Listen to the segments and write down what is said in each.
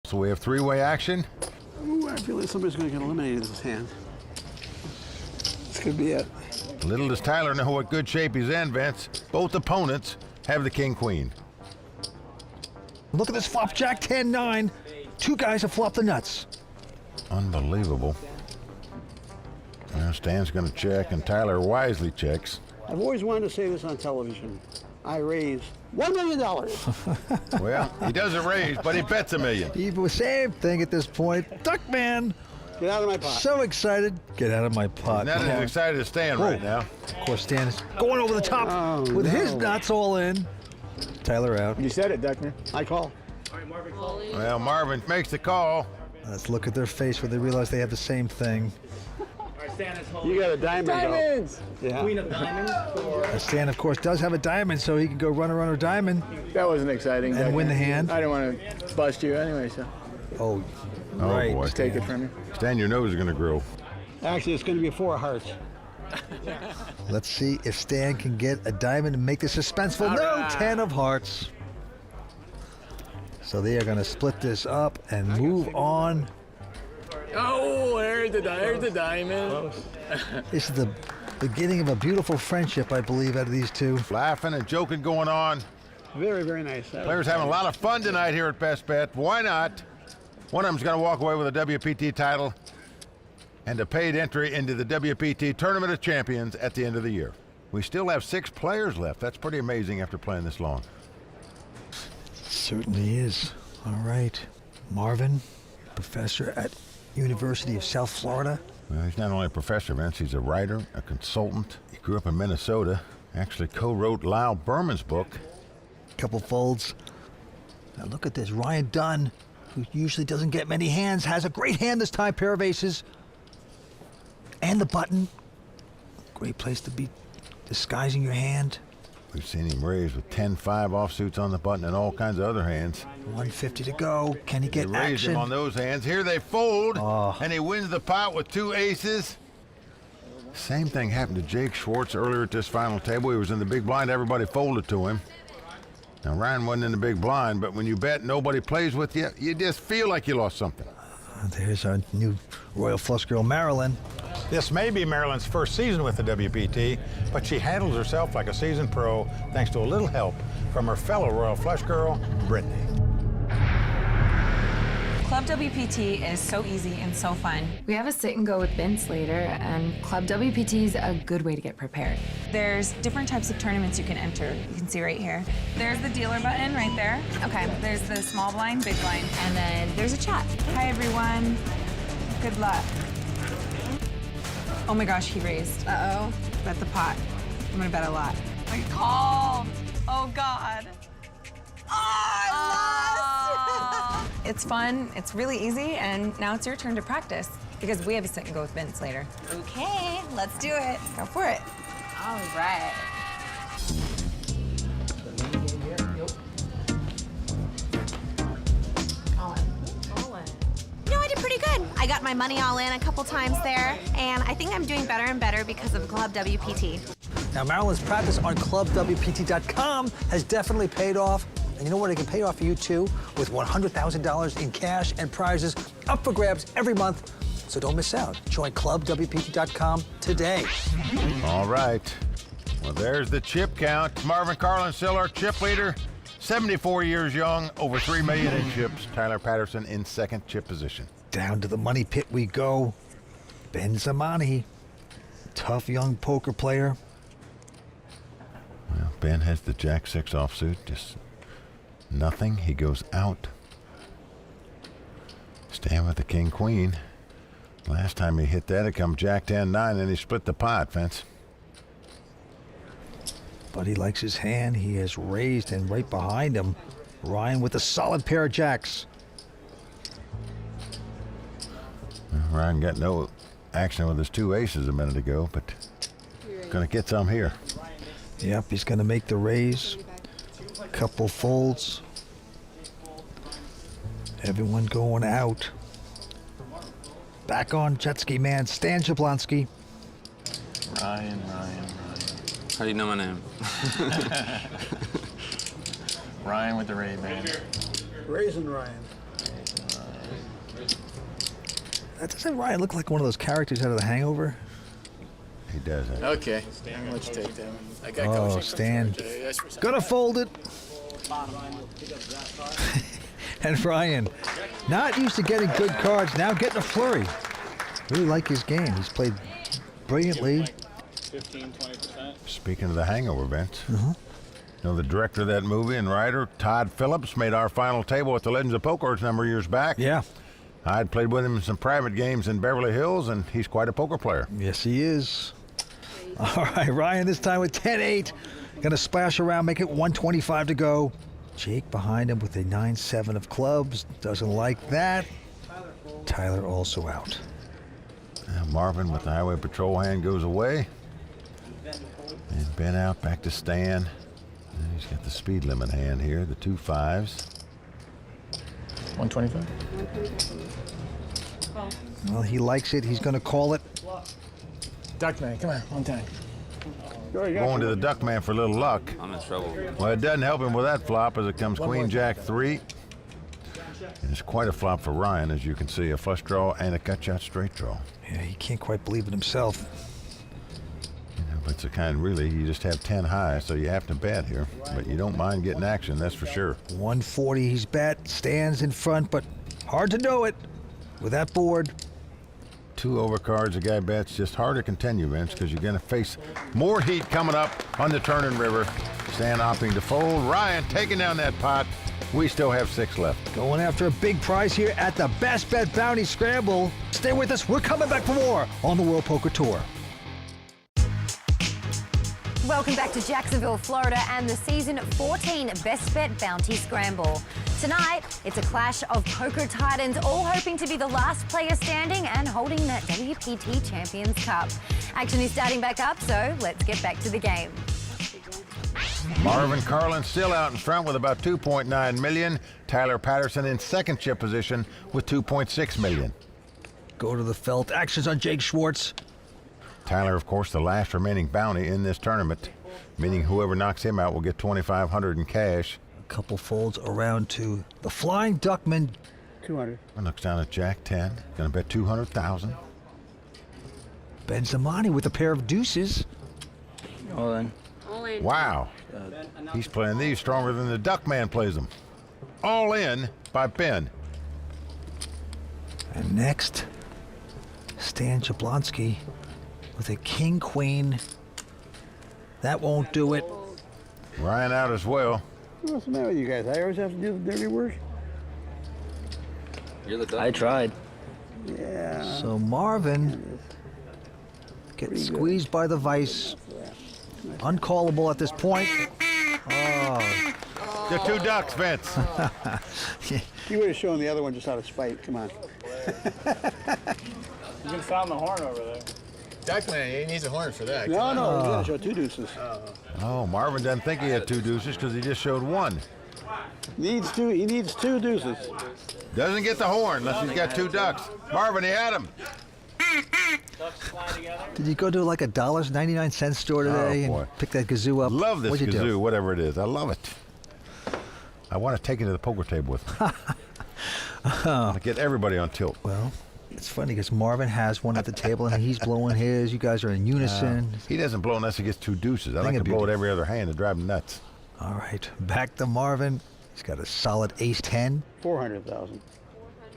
So we have three-way action. Ooh, I feel like somebody's going to get eliminated in this hand. This could be it. Little does Tyler know what good shape he's in, Vince. Both opponents have the king-queen. Look at this flop, Jack 10-9. Two guys have flopped the nuts. Unbelievable. Now Stan's going to check, and Tyler wisely checks. I've always wanted to say this on television. I raise $1 million. Well, he doesn't raise, but he bets $1 million. Even the same thing at this point. Duckman, Get out of my pot. so excited. Get out of my pot. Not as excited as Stan right now. Of course, Stan is going over the top with his nuts all in. Tyler out. You said it, Duckman. I call. Well, Marvin makes the call. Let's look at their face where they realize they have the same thing. You got a diamond. Diamonds! Yeah. Queen of diamonds. Stan, of course, does have a diamond, so he can go runner, runner, diamond. That wasn't exciting. And win the hand. I didn't want to bust you anyway, so Oh, Oh, right. boy. take it from you. Stan, your nose is going to grow. Actually, it's going to be a 4 of hearts. Let's see if Stan can get a diamond and make this suspenseful. No, 10 of hearts. So they are going to split this up and move on. Oh, there's the diamond. This is the beginning of a beautiful friendship, I believe, out of these two. Laughing and joking going on. Very, very nice. Players having a lot of fun tonight here at Best Bet. Why not? One of them's going to walk away with a WPT title and a paid entry into the WPT Tournament of Champions at the end of the year. We still have 6 players left. That's pretty amazing after playing this long. Certainly is. All right. Marvin, professor at University of South Florida. Well, he's not only a professor, Vince, he's a writer, a consultant. He grew up in Minnesota, actually co-wrote Lyle Berman's book. Couple folds. Now look at this. Ryan Dunn, who usually doesn't get many hands, has a great hand this time. Pair of aces. And the button. Great place to be disguising your hand. We've seen him raise with 10-5 offsuits on the button and all kinds of other hands. 150 to go. Can he They get raised action? him on those hands. Here they fold, and he wins the pot with 2 aces. Same thing happened to Jake Schwartz earlier at this final table. He was in the big blind. Everybody folded to him. Now, Ryan wasn't in the big blind, but when you bet nobody plays with you, you just feel like you lost something. There's our new Royal Flush girl, Marilyn. This may be Marilyn's first season with the WPT, but she handles herself like a seasoned pro thanks to a little help from her fellow Royal Flush girl, Brittany. Club WPT is so easy and so fun. We have a sit and go with Vince later, and Club WPT is a good way to get prepared. There's different types of tournaments you can enter. You can see right here. There's the dealer button right there. Okay. There's the small blind, big blind. And then there's a chat. Hi, everyone. Good luck. Oh my gosh, he raised. Uh-oh. Bet the pot. I'm gonna bet a lot. I called. Oh God. Oh, I lost. It's fun, it's really easy, and now it's your turn to practice because we have a sit and go with Vince later. Okay, let's do it. Go for it. All right. You know, I did pretty good. I got my money all in a couple times there, and I think I'm doing better and better because of Club WPT. Now, Marilyn's practice on ClubWPT.com has definitely paid off. And you know what? It can pay off for you, too, with $100,000 in cash and prizes up for grabs every month. So don't miss out. Join ClubWPT.com today. All right. Well, there's the chip count. Marvin Carlin, still our chip leader. 74 years young, over 3 million in chips. Tyler Patterson in second chip position. Down to the money pit we go. Ben Zamani, tough young poker player. Well, Ben has the Jack-6 offsuit, just nothing. He goes out. Stan with the King-Queen. Last time he hit that, it come Jack-10-9, and he split the pot, Vince. But he likes his hand. He has raised, and right behind him, Ryan with a solid pair of jacks. Well, Ryan got no action with his 2 aces a minute ago, but gonna get some here. Yep, he's gonna make the raise. Couple folds. Everyone going out. Back on jet ski man, Stan Jablonski. Ryan. How do you know my name? Ryan with the Ray-Ban. Raisin Ryan. Doesn't Ryan look like one of those characters out of The Hangover? He doesn't. Okay. I'll let you take that. I got Oh, coaching. Stan. Gonna fold it. And Ryan, not used to getting good cards, now getting a flurry. Really like his game. He's played brilliantly. 15-20%. Speaking of The Hangover, Vince, you know the director of that movie and writer, Todd Phillips, made our final table at the Legends of Poker a number of years back. Yeah. I'd played with him in some private games in Beverly Hills, and he's quite a poker player. Yes, he is. All right, Ryan this time with 10-8. Gonna splash around, make it 125 to go. Jake behind him with a 9-7 of clubs. Doesn't like that. Tyler also out. Now Marvin with the Highway Patrol hand goes away. And Ben out, back to Stan. And he's got the speed limit hand here, the 2 5s. 125. Well, he likes it. He's gonna call it. Duckman, come on, one time. Going to the Duckman for a little luck. I'm in trouble. Well, it doesn't help him with that flop as it comes Queen Jack 3. And it's quite a flop for Ryan, as you can see. A flush draw and a cut shot straight draw. Yeah, he can't quite believe it himself. You know, but it's a kind, really, you just have 10 high, so you have to bet here. But you don't mind getting action, that's for sure. 140 he's bet, stands in front, but hard to know it with that board. 2 overcards, a guy bets. Just hard to continue, Vince, because you're going to face more heat coming up on the Turning River. Stan opting to fold. Ryan taking down that pot. We still have 6 left. Going after a big prize here at the Best Bet Bounty Scramble. Stay with us. We're coming back for more on the World Poker Tour. Welcome back to Jacksonville, Florida, and the Season 14 Best Bet Bounty Scramble. Tonight, it's a clash of poker titans, all hoping to be the last player standing and holding that WPT Champions Cup. Action is starting back up, so let's get back to the game. Marvin Carlin still out in front with about 2.9 million. Tyler Patterson in second chip position with 2.6 million. Go to the felt. Action's on Jake Schwartz. Tyler, of course, the last remaining bounty in this tournament, meaning whoever knocks him out will get $2,500 in cash. A couple folds around to the Flying Duckman. 200. Looks down at Jack 10. Gonna bet 200,000. Ben Zamani with a pair of deuces. All in. Wow. He's playing these stronger than the Duckman plays them. All in by Ben. And next, Stan Jablonski with a king-queen. That won't do it. Ryan out as well. What's the matter with you guys? I always have to do the dirty work. You're the I tried. Yeah. So Marvin getting squeezed by the vice. Uncallable at this point. Oh. The 2 ducks, Vince. You would have shown the other one just out of spite. Come on. You can sound the horn over there. Duckman, he needs a horn for that. No, Come no, on. we got to show 2 deuces. Oh, Marvin doesn't think he had 2 deuces because he just showed 1. He needs 2 deuces. Doesn't get the horn unless he's got 2 ducks. Marvin, he had him. Did you go to like a $1.99 store today boy. and pick that kazoo up? Love this What'd you kazoo, do? whatever it is. I love it. I want to take it to the poker table with me. I get everybody on tilt. Well, it's funny because Marvin has one at the table and he's blowing his. You guys are in unison. He doesn't blow unless he gets 2 deuces. I Thing like to of blow beauty. it every other hand to drive him nuts. All right, back to Marvin. He's got a solid ace-10. 400,000.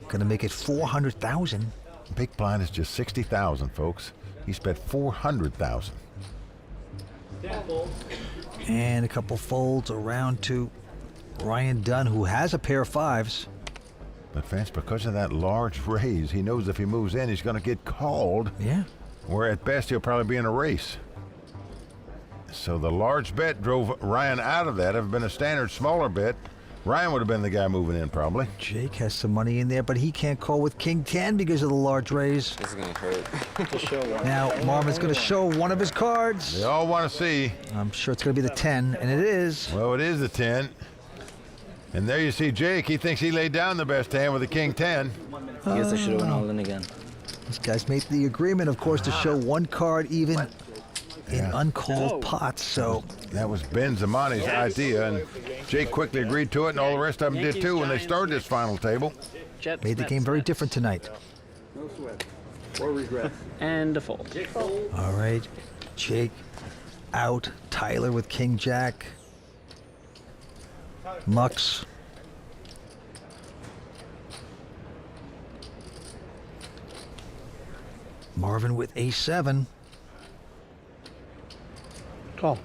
Gonna make it 400,000. Big blind is just 60,000, folks. He's bet 400,000. And a couple folds around to Ryan Dunn, who has a pair of 5s. But Vince, because of that large raise, he knows if he moves in, he's going to get called. Yeah. Where at best he'll probably be in a race. So the large bet drove Ryan out of that. If it had been a standard smaller bet, Ryan would have been the guy moving in probably. Jake has some money in there, but he can't call with King 10 because of the large raise. This is gonna hurt. To show one. Now Marvin's gonna show one of his cards. They all want to see. I'm sure it's gonna be the 10, and it is. Well, it is the 10. And there you see Jake. He thinks he laid down the best hand with the King 10. I guess I should have went all in again. This guy's made the agreement, of course, to show one card even in uncalled pots, so. That was Ben Zamani's idea, and Jake quickly agreed to it, and all the rest of them did too when they started this final table. Made the game very different tonight. No sweat. Or regret. And a fold. All right, Jake out. Tyler with king jack. Mucks. Marvin with ace-7. Call.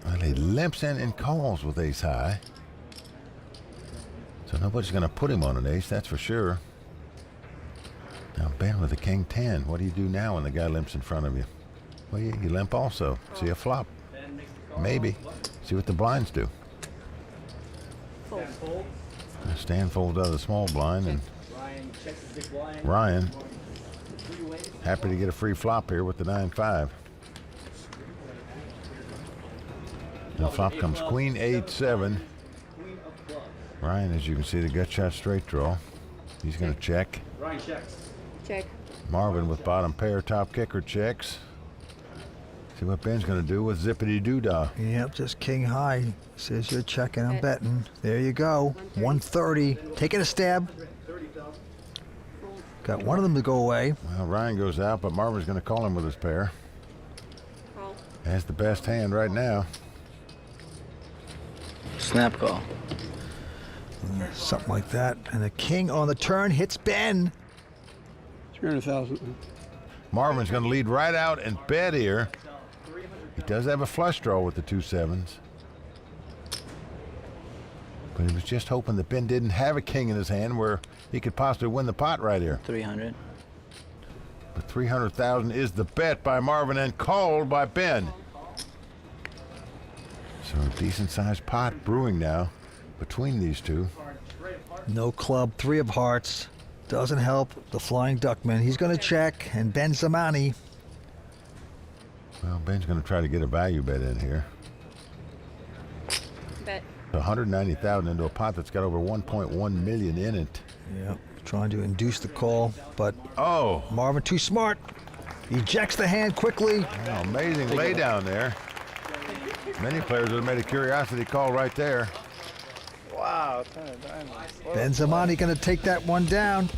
Well, he limps in and calls with ace high. So nobody's going to put him on an ace, that's for sure. Now Ben with a king 10. What do you do now when the guy limps in front of you? Well, you limp also. See a flop. Maybe. See what the blinds do. Stan folds out of the small blind, and Ryan happy to get a free flop here with the 9-5. The flop comes queen 8-7. Ryan, as you can see, the gut shot straight draw. He's going to check. Ryan checks. Check. Marvin with bottom pair, top kicker checks. See what Ben's going to do with zippity doodah. Yep, just king high. Says you're checking, I'm betting. There you go. 130. Taking a stab. Got one of them to go away. Well, Ryan goes out, but Marvin's going to call him with his pair. Has the best hand right now. Snap call. Something like that. And the king on the turn hits Ben. 300,000. Marvin's going to lead right out and bet here. He does have a flush draw with the 2 7s. But he was just hoping that Ben didn't have a king in his hand where he could possibly win the pot right here. 300. But 300,000 is the bet by Marvin and called by Ben. So a decent sized pot brewing now between these two. No club, 3 of hearts. Doesn't help the flying Duckman. He's going to check, and Ben Zamani. Well, Ben's going to try to get a value bet in here. Bet. 190,000 into a pot that's got over 1.1 million in it. Yeah, trying to induce the call, but oh, Marvin too smart. Ejects the hand quickly. Oh, amazing lay down there. Many players would have made a curiosity call right there. Wow. Ben Zamani going to take that one down.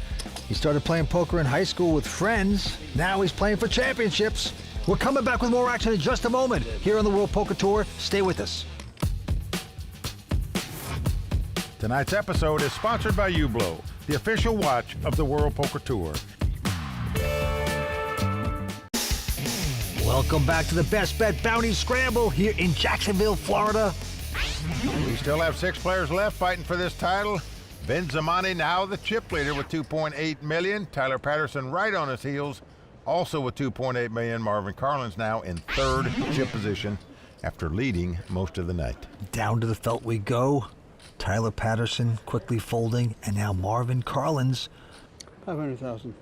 He started playing poker in high school with friends. Now he's playing for championships. We're coming back with more action in just a moment here on the World Poker Tour. Stay with us. Tonight's episode is sponsored by Ublo, the official watch of the World Poker Tour. Welcome back to the Best Bet Bounty Scramble here in Jacksonville, Florida. We still have 6 players left fighting for this title. Ben Zamani now the chip leader with 2.8 million. Tyler Patterson right on his heels, also with 2.8 million. Marvin Carlin's now in 3rd chip position after leading most of the night. Down to the felt we go. Tyler Patterson quickly folding, and now Marvin Carlin's 500,000.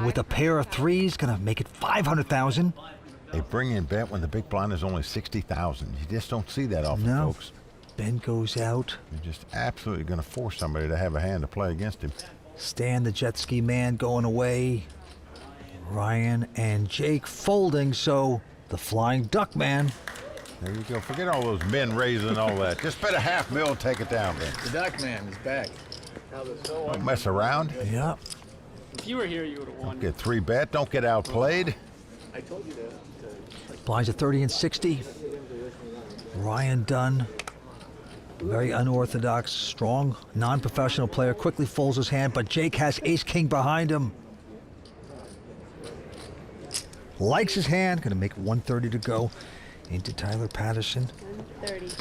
with a pair of 3s, gonna make it 500,000. A bring-in bet when the big blind is only 60,000. You just don't see that often, folks. Ben goes out. You're just absolutely going to force somebody to have a hand to play against him. Stan, the jet ski man, going away. Ryan and Jake folding, so the flying duck man. There you go. Forget all those men raising and all that. Just bet a $500,000 and take it down, Ben. The Duckman is back. Don't mess around. Yep. If you were here, you would have won. Don't get 3-bet. Don't get outplayed. I told you that. Blinds at 30 and 60. Ryan Dunn, very unorthodox, strong, non-professional player, quickly folds his hand, but Jake has ace-king behind him. Likes his hand, gonna make 130 to go into Tyler Patterson. 130.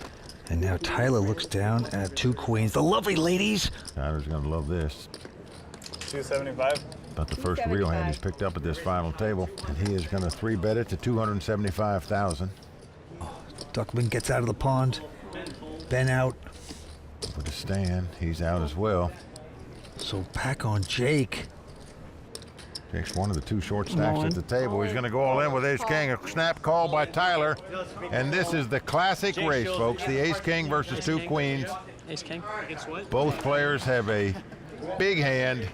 And now Tyler looks down at 2 queens. The lovely ladies. Tyler's going to love this. 275. About the first real hand he's picked up at this final table. And he is going to 3-bet it to 275,000. Duckman gets out of the pond. Ben out. Over to Stan. He's out as well. So back on Jake. Jake's one of the 2 short stacks at the table. He's going to go all in with ace-king. A snap call by Tyler. And this is the classic race, folks. The ace-king versus 2 queens. Ace-king against what? Both players have a big hand.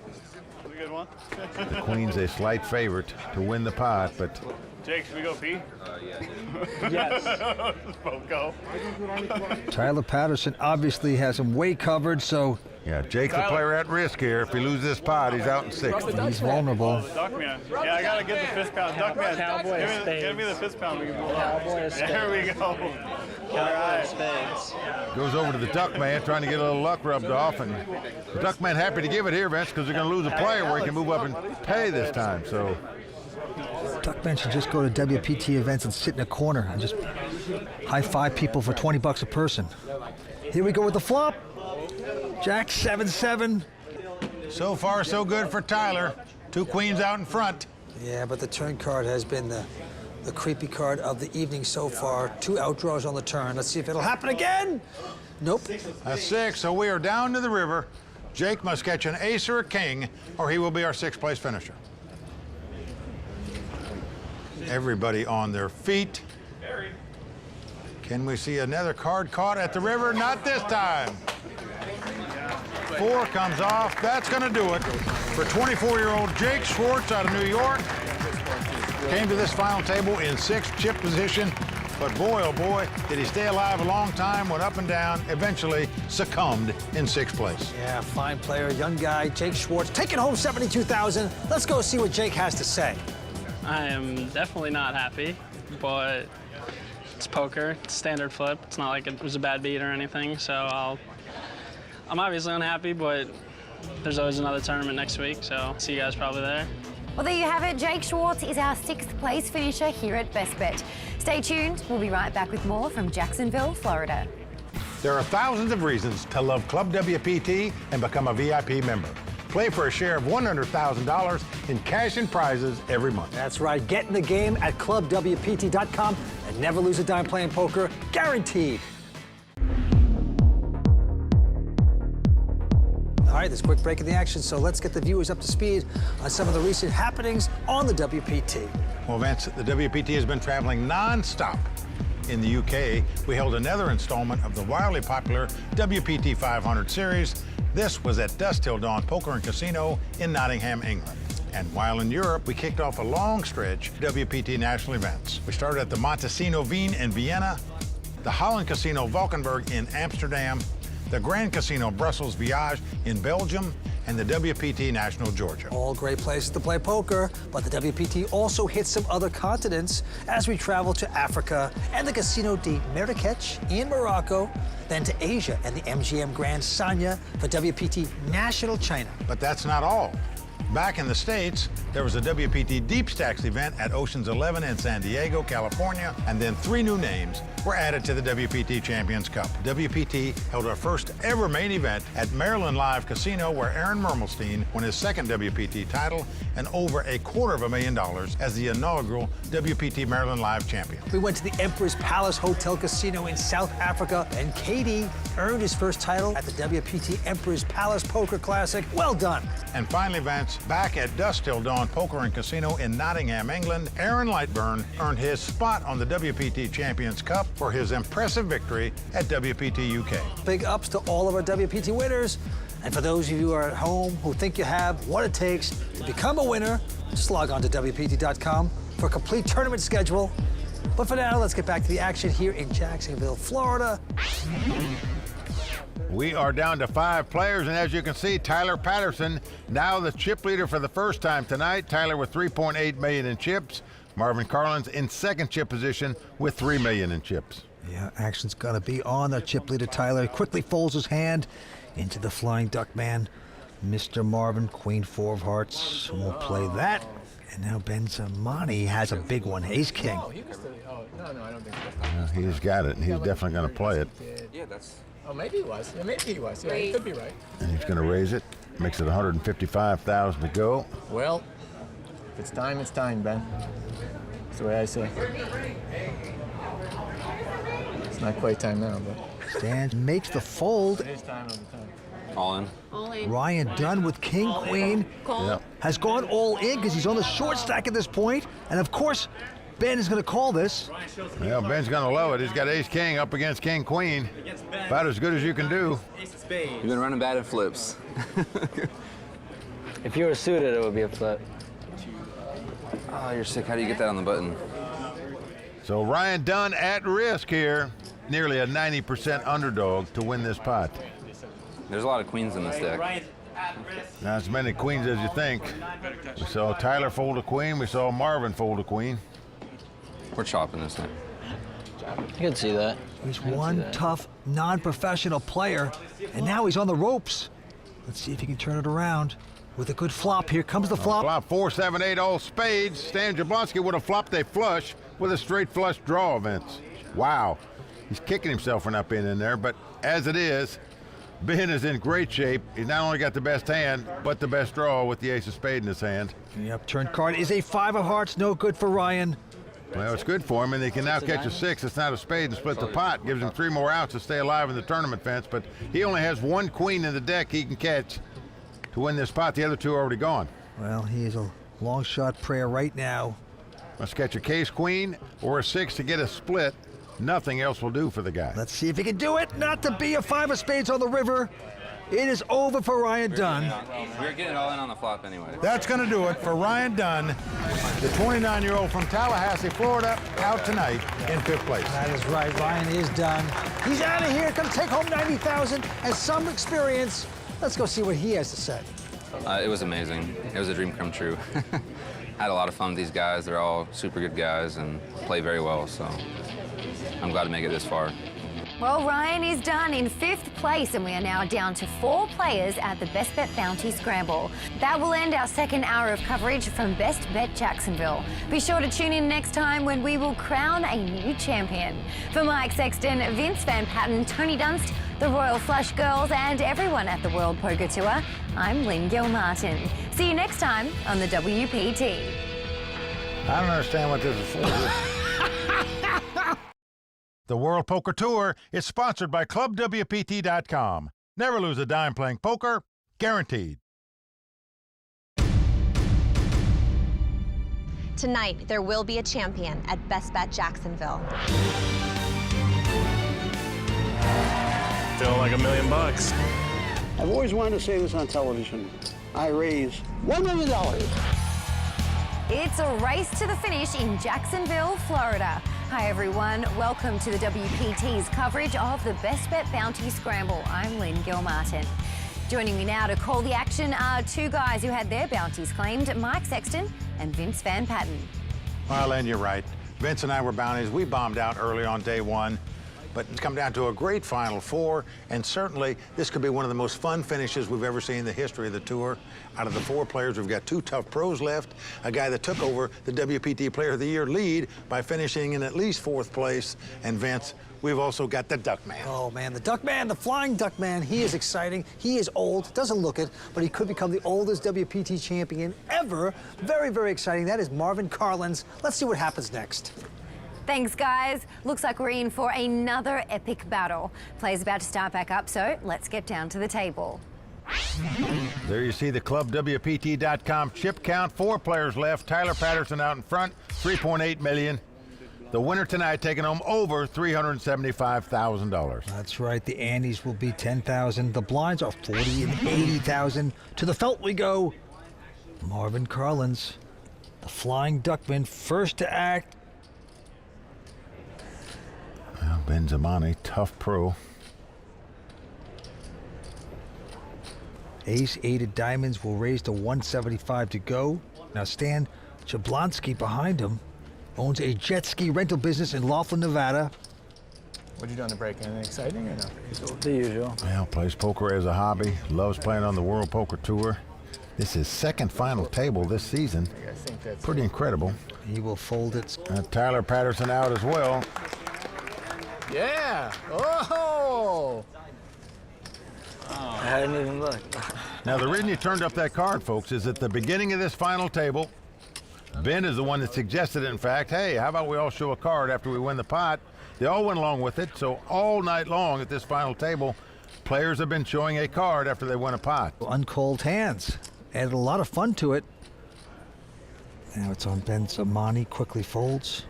The queen's a slight favorite to win the pot, but... Jake, should we go pee? Yes. Both go. Tyler Patterson obviously has him way covered, so Yeah, Jake's a player at risk here. If he loses this pot, he's out in 6th. He's vulnerable. Duckman. Yeah, I gotta get the fist pound. Duckman. Cowboy of spades. Give me the fist pound. We can move on. Cowboy of spades. There we go. Cowboy of spades. Goes over to the Duckman, trying to get a little luck rubbed off, and the Duckman happy to give it here, Vince, because they're going to lose a player where he can move up and pay this time. So Duckman should just go to WPT events and sit in a corner and just high-five people for 20 bucks a person. Here we go with the flop. Jack 7-7. So far, so good for Tyler. 2 queens out in front. Yeah, but the turn card has been the creepy card of the evening so far. 2 outdraws on the turn. Let's see if it'll happen again. Nope. A 6, so we are down to the river. Jake must catch an ace or a king, or he will be our 6th place finisher. Everybody on their feet. Can we see another card caught at the river? Not this time. 4 comes off. That's going to do it for 24-year-old Jake Schwartz out of New York. Came to this final table in 6th chip position, but boy, oh boy, did he stay alive a long time, went up and down, eventually succumbed in 6th place. Yeah, fine player, young guy, Jake Schwartz, taking home $72,000. Let's go see what Jake has to say. I am definitely not happy, but it's poker. It's standard flip. It's not like it was a bad beat or anything, so I'm obviously unhappy, but there's always another tournament next week, so see you guys probably there. Well, there you have it. Jake Schwartz is our 6th place finisher here at Best Bet. Stay tuned. We'll be right back with more from Jacksonville, Florida. There are thousands of reasons to love Club WPT and become a VIP member. Play for a share of $100,000 in cash and prizes every month. That's right. Get in the game at clubwpt.com and never lose a dime playing poker, guaranteed. All right, this quick break in the action, so let's get the viewers up to speed on some of the recent happenings on the WPT. Well, Vince, the WPT has been traveling non-stop. In the UK, we held another installment of the wildly popular WPT 500 series. This was at Dusk Till Dawn Poker and Casino in Nottingham, England. And while in Europe, we kicked off a long stretch of WPT national events. We started at the Montesino Wien in Vienna, the Holland Casino Valkenburg in Amsterdam, the Grand Casino Brussels Viage in Belgium, and the WPT National Georgia. All great places to play poker, but the WPT also hits some other continents as we travel to Africa and the Casino de Marrakech in Morocco, then to Asia and the MGM Grand Sanya for WPT National China. But that's not all. Back in the States, there was a WPT Deep Stacks event at Ocean's 11 in San Diego, California, and then 3 new names were added to the WPT Champions Cup. WPT held our first ever main event at Maryland Live Casino, where Aaron Mermelstein won his 2nd WPT title and over $250,000 as the inaugural WPT Maryland Live champion. We went to the Emperor's Palace Hotel Casino in South Africa, and Katie earned his first title at the WPT Emperor's Palace Poker Classic. Well done. And finally, Vance, back at Dusk Till Dawn Poker and Casino in Nottingham, England, Aaron Lightburn earned his spot on the WPT Champions Cup for his impressive victory at WPT UK. Big ups to all of our WPT winners. And for those of you who are at home who think you have what it takes to become a winner, just log on to WPT.com for a complete tournament schedule. But for now, let's get back to the action here in Jacksonville, Florida. we are down to 5 players, and as you can see, Tyler Patterson, now the chip leader for the first time tonight. Tyler with $3.8 million in chips. Marvin Carlin's in 2nd chip position with $3 million in chips. Yeah, action's gonna be on the chip leader. Tyler quickly folds his hand into the flying Duckman. Mr. Marvin, Queen 4 of hearts, won't play that. And now Ben Zamani has a big one, ace king. Oh, no, I don't think so. He's got it, and he's definitely going to play it. Yeah, that's. Oh, maybe he was. Yeah, maybe he was. Yeah, he could be right. And he's going to raise it. Makes it $155,000 to go. Well, if it's time, Ben. That's the way I say. It's not quite time now, but. Stands, makes the fold. It is time of the time. All in. All in. Ryan Dunn with king, queen. Yep. Has gone all in because he's on the short stack at this point. And of course, Ben is going to call this. Well, Ben's going to love it. He's got ace king up against king queen. About as good as you can do. You've been running bad at flips. If you were suited, it would be a flip. Oh, you're sick. How do you get that on the button? So Ryan Dunn at risk here. Nearly a 90% underdog to win this pot. There's a lot of queens in this deck. Not as many queens as you think. We saw Tyler fold a queen. We saw Marvin fold a queen. We're chopping this thing. I can see that. He's one tough, non-professional player, and now he's on the ropes. Let's see if he can turn it around with a good flop. Here comes the flop. Flop 4, 7, 8, all spades. Stan Jablonski would have flopped a flush with a straight flush draw, Vince. Wow. He's kicking himself for not being in there, but as it is, Ben is in great shape. He's not only got the best hand, but the best draw with the ace of spade in his hand. The upturned card is a 5 of hearts. No good for Ryan. Well, it's good for him, and he can now catch a 6. It's not a spade and split the pot. Gives him 3 more outs to stay alive in the tournament fence, but he only has 1 queen in the deck he can catch to win this pot. The other 2 are already gone. Well, he is a long shot prayer right now. Must catch a case queen or a 6 to get a split. Nothing else will do for the guy. Let's see if he can do it. Not to be a 5 of spades on the river. It is over for Ryan Dunn. We're getting it all in on the flop anyway. That's going to do it for Ryan Dunn, the 29-year-old from Tallahassee, Florida, out tonight in 5th place. That is right. Ryan is done. He's out of here. Going to take home $90,000 and some experience. Let's go see what he has to say. It was amazing. It was a dream come true. Had a lot of fun with these guys. They're all super good guys and play very well, so I'm glad to make it this far. Well, Ryan is done in 5th place, and we are now down to 4 players at the Best Bet Bounty Scramble. That will end our 2nd hour of coverage from Best Bet Jacksonville. Be sure to tune in next time when we will crown a new champion. For Mike Sexton, Vince Van Patten, Tony Dunst, the Royal Flush Girls, and everyone at the World Poker Tour, I'm Lynn Gilmartin. See you next time on the WPT. I don't understand what this is for. The World Poker Tour is sponsored by ClubWPT.com. Never lose a dime playing poker, guaranteed. Tonight, there will be a champion at Best Bet Jacksonville. Feel like $1 million. I've always wanted to say this on television. I raise $1 million. It's a race to the finish in Jacksonville, Florida. Hi everyone, welcome to the WPT's coverage of the Best Bet Bounty Scramble. I'm Lynn Gilmartin. Joining me now to call the action are 2 guys who had their bounties claimed, Mike Sexton and Vince Van Patten. Well, Lynn, you're right. Vince and I were bounties. We bombed out early on day 1. But it's come down to a great Final 4, and certainly this could be one of the most fun finishes we've ever seen in the history of the tour. Out of the 4 players, we've got 2 tough pros left, a guy that took over the WPT Player of the Year lead by finishing in at least 4th place, and Vince, we've also got the Duckman. Oh, man, the Duckman, the flying Duckman. He is exciting. He is old, doesn't look it, but he could become the oldest WPT champion ever. Very, very exciting. That is Marvin Carlins. Let's see what happens next. Thanks, guys. Looks like we're in for another epic battle. Play's about to start back up, so let's get down to the table. There you see the ClubWPT.com chip count. 4 players left. Tyler Patterson out in front, 3.8 million. The winner tonight taking home over $375,000. That's right. The Andes will be 10,000. The blinds are 40 and 80,000. To the felt we go. Marvin Carlins, the flying Duckman, first to act. Well, Ben Zamani, tough pro. Ace-8 of diamonds will raise to 175 to go. Now Stan Jablonski behind him owns a jet ski rental business in Laughlin, Nevada. What'd you do on the break? Anything exciting or no? The usual. Well, plays poker as a hobby, loves playing on the World Poker Tour. This is 2nd final table this season. I think that's Pretty incredible. He will fold it. Tyler Patterson out as well. Yeah! Oh! I hadn't even looked. Now, the reason you turned up that card, folks, is at the beginning of this final table, Ben is the one that suggested it, in fact, hey, how about we all show a card after we win the pot? They all went along with it, so all night long at this final table, players have been showing a card after they win a pot. Uncalled hands. Added a lot of fun to it. Now it's on Ben Zamani, quickly folds.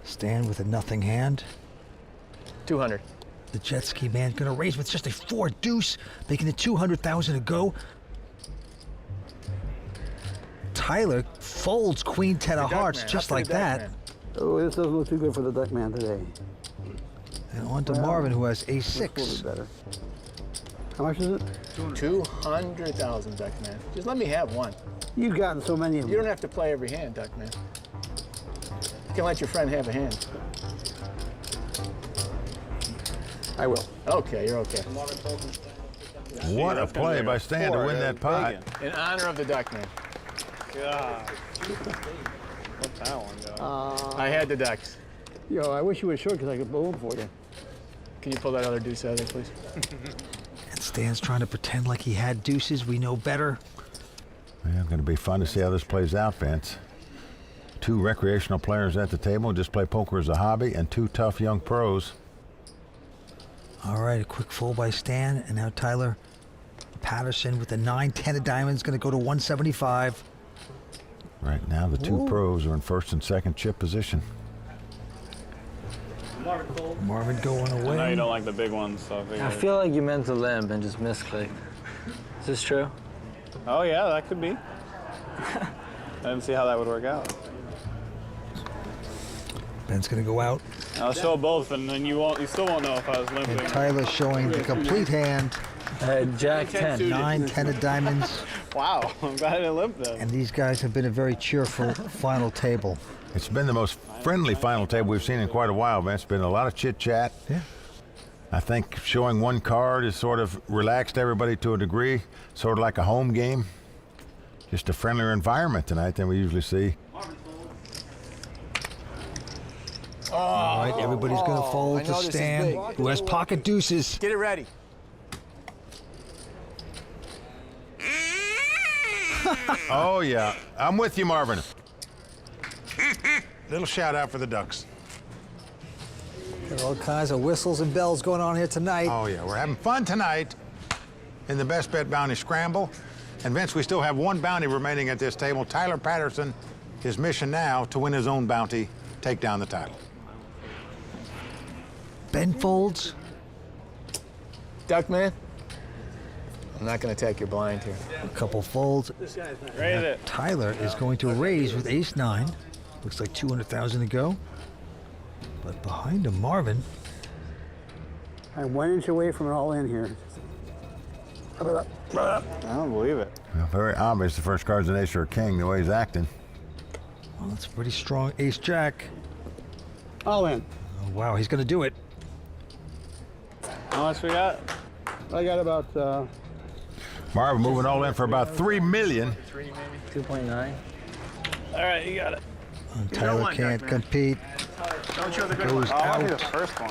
Stan with a nothing hand. 200. The jet ski man gonna raise with just a 4 deuce, making it 200,000 to go. Tyler folds queen 10 of hearts just like that. Oh, this doesn't look too good for the Duckman today. And on to Marvin, who has a 6. Better. How much is it? 200,000, Duckman. Just let me have one. You've gotten so many of them. You don't have to play every hand, Duckman. You can let your friend have a hand. I will. Okay, you're okay. What a play by Stan to win that pot. In honor of the Duckman. God. What's that one go? I had the Ducks. Yo, I wish you would show it because I could blow them for you. Can you pull that other deuce out of there, please? And Stan's trying to pretend like he had deuces. We know better. Yeah, it's going to be fun to see how this plays out, Vince. 2 recreational players at the table, just play poker as a hobby, and 2 tough young pros. All right, a quick fold by Stan, and now Tyler Patterson with the 9-10 of diamonds, going to go to 175. Right now, the 2 pros are in first and second chip position. Marvin going away. I know you don't like the big ones, so I figured. I feel like you meant to limp and just misclicked. Is this true? Oh yeah, that could be. I didn't see how that would work out. Ben's going to go out. I'll show both, and then you still won't know if I was limping. And Tyler showing the complete hand. Jack 10. 9-10 of diamonds. Wow, I'm glad I didn't limp then. And these guys have been a very cheerful final table. It's been the most friendly final table we've seen in quite a while, Vince. It's been a lot of chit-chat. Yeah. I think showing one card has sort of relaxed everybody to a degree, sort of like a home game. Just a friendlier environment tonight than we usually see. All right, everybody's going to fold to Stan, who has pocket deuces. Get it ready. Oh, yeah. I'm with you, Marvin. Little shout out for the Ducks. There are all kinds of whistles and bells going on here tonight. Oh, yeah, we're having fun tonight in the Best Bet Bounty Scramble. And Vince, we still have one bounty remaining at this table. Tyler Patterson, his mission now to win his own bounty, take down the title. Ben folds. Duckman, I'm not going to take your blind here. A couple folds. Raise it. Tyler is going to raise with ace-9. Looks like 200,000 to go. But behind him, Marvin. I'm 1 inch away from it all in here. I don't believe it. Well, very obvious the first card's an ace or a king, the way he's acting. Well, that's a pretty strong ace-jack. All in. Oh, wow, he's going to do it. How much we got? I got about... Marvin moving all in for about $3 million. 2.9. All right, you got it. And Tyler can't compete. Don't show the good Goes Oh, I want to be out. the first one.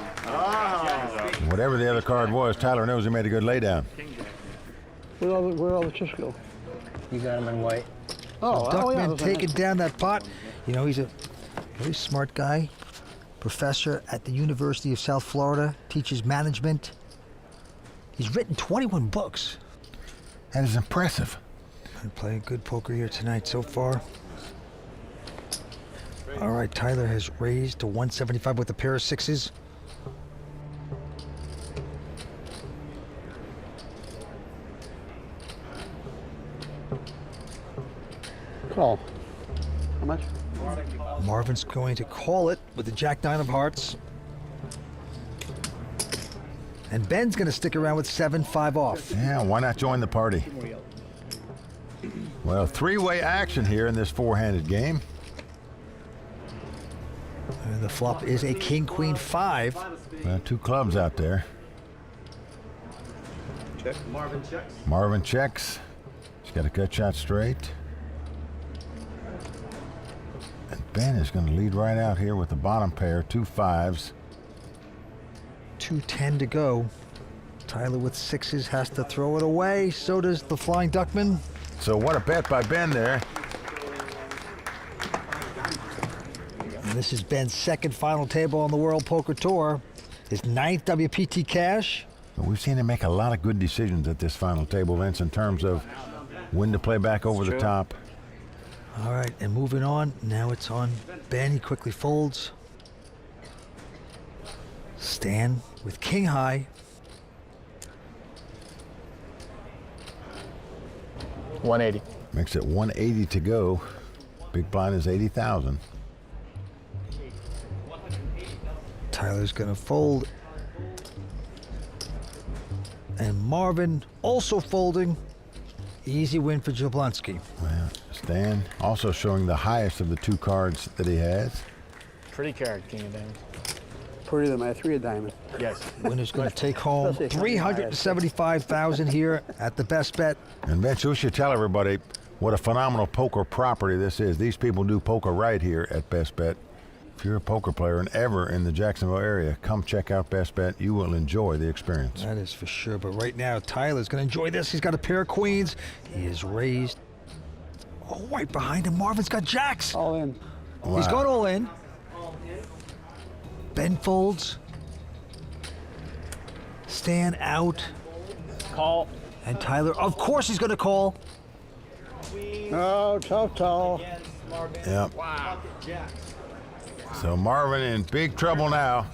Whatever the other card was, Tyler knows he made a good laydown. Where'd all the chips go? You got him in white. Duckman taking down that pot. You know, he's a very smart guy. Professor at the University of South Florida, teaches management. He's written 21 books. That is impressive. And playing good poker here tonight so far. All right, Tyler has raised to 175 with a pair of sixes. Call. How much? Marvin's going to call it with the Jack-9 of hearts. And Ben's going to stick around with 7-5 off. Yeah, why not join the party? Well, 3-way action here in this 4-handed game. And the flop is a king-queen-5. Well, 2 clubs out there. Check. Marvin checks. Marvin checks. He's got a gut shot straight. And Ben is going to lead right out here with the bottom pair, 2 5s. 2-10 to go. Tyler with sixes has to throw it away. So does the Flying Duckman. So what a bet by Ben there. And this is Ben's second final table on the World Poker Tour. His 9th WPT cash. We've seen him make a lot of good decisions at this final table, Vince, in terms of when to play back over the top. All right, and moving on. Now it's on Ben. He quickly folds. Stan with king high. 180. Makes it 180 to go. Big blind is 80,000. Tyler's gonna fold. And Marvin also folding. Easy win for Jablonski. Well, Stan also showing the highest of the 2 cards that he has. Pretty card, king of diamonds. Prettier than my 3 of diamonds. Yes. Winner's going to take home $375,000 here at the best bet. And Vince, we should tell everybody what a phenomenal poker property this is. These people do poker right here at Best Bet. If you're a poker player and ever in the Jacksonville area, come check out Best Bet. You will enjoy the experience. That is for sure. But right now, Tyler's going to enjoy this. He's got a pair of queens. He is raised. Oh, right behind him, Marvin's got jacks. All in. Wow. He's going all in. Ben folds. Stan out. Call. And Tyler, of course he's going to call. Oh, tough tall. Yep. Wow. So Marvin in big trouble now.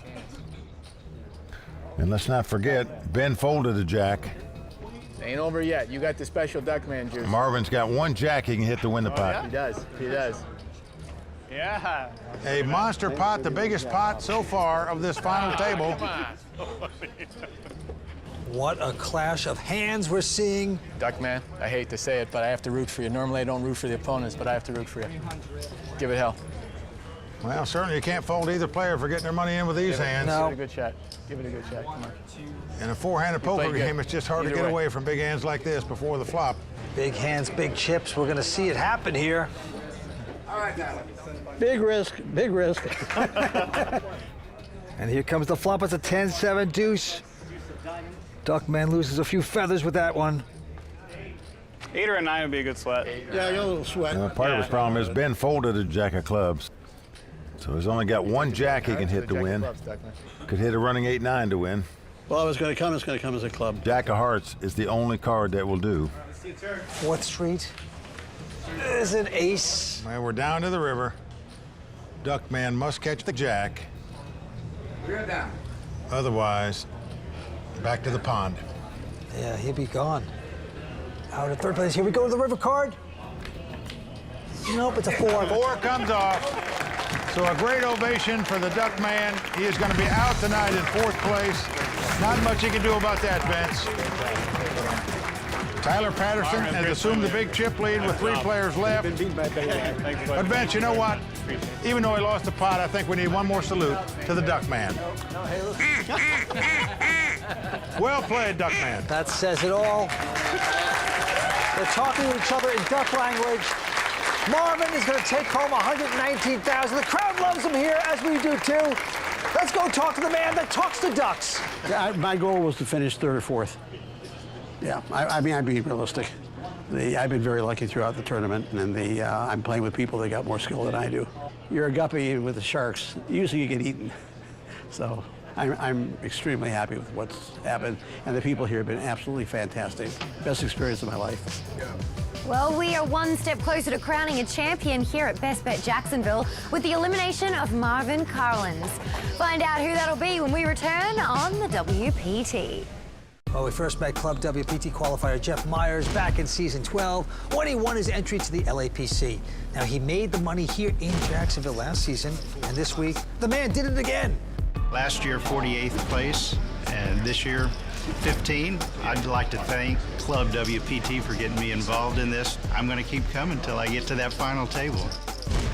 And let's not forget, Ben folded a jack. Ain't over yet. You got the special Duckman juice. Marvin's got 1 jack he can hit to win the pot. He does. He does. Yeah. A monster pot, the biggest pot so far of this final table. What a clash of hands we're seeing. Duckman, I hate to say it, but I have to root for you. Normally I don't root for the opponents, but I have to root for you. Give it hell. Well, certainly you can't fold either player for getting their money in with these hands. Give it a good shot. Give it a good shot. Come on. In a 4-handed poker played game, good. it's just hard to Either get way. away from big hands like this before the flop. Big hands, big chips. We're going to see it happen here. Big risk, big risk. And here comes the flop. It's a 10-7 deuce. Duckman loses a few feathers with that one. 8 or a 9 would be a good sweat. Yeah, I got a little sweat. Part of his problem is Ben folded a jack of clubs. So he's only got 1 jack he can hit to win. Could hit a running 8-9 to win. Well, it's going to come as a club. Jack of hearts is the only card that will do. 4th Street is an ace. Well, we're down to the river. Duckman must catch the jack. Otherwise, back to the pond. Yeah, he'll be gone. Out of 3rd place. Here we go to the river card. Nope, it's a 4. 4 comes off. So a great ovation for the Duckman. He is going to be out tonight in 4th place. Not much he can do about that, Vince. Tyler Patterson has assumed the big chip lead with 3 players left. But Vince, you know what? Even though he lost the pot, I think we need one more salute to the Duckman. Well played, Duckman. That says it all. They're talking to each other in duck language. Marvin is going to take home $119,000. The crowd loves him here, as we do too. Let's go talk to the man that talks to ducks. Yeah, my goal was to finish 3rd or 4th. Yeah, I mean, I'm being realistic. I've been very lucky throughout the tournament, and I'm playing with people that got more skill than I do. You're a guppy with the sharks. Usually you get eaten. So I'm extremely happy with what's happened, and the people here have been absolutely fantastic. Best experience of my life. Well, we are one step closer to crowning a champion here at Best Bet Jacksonville with the elimination of Marvin Carlins. Find out who that'll be when we return on the WPT. Well, we first met Club WPT qualifier Jeff Myers back in season 12 when he won his entry to the LAPC. Now, he made the money here in Jacksonville last season, and this week, the man did it again. Last year, 48th place, and this year, 15. I'd like to thank Club WPT for getting me involved in this. I'm going to keep coming until I get to that final table.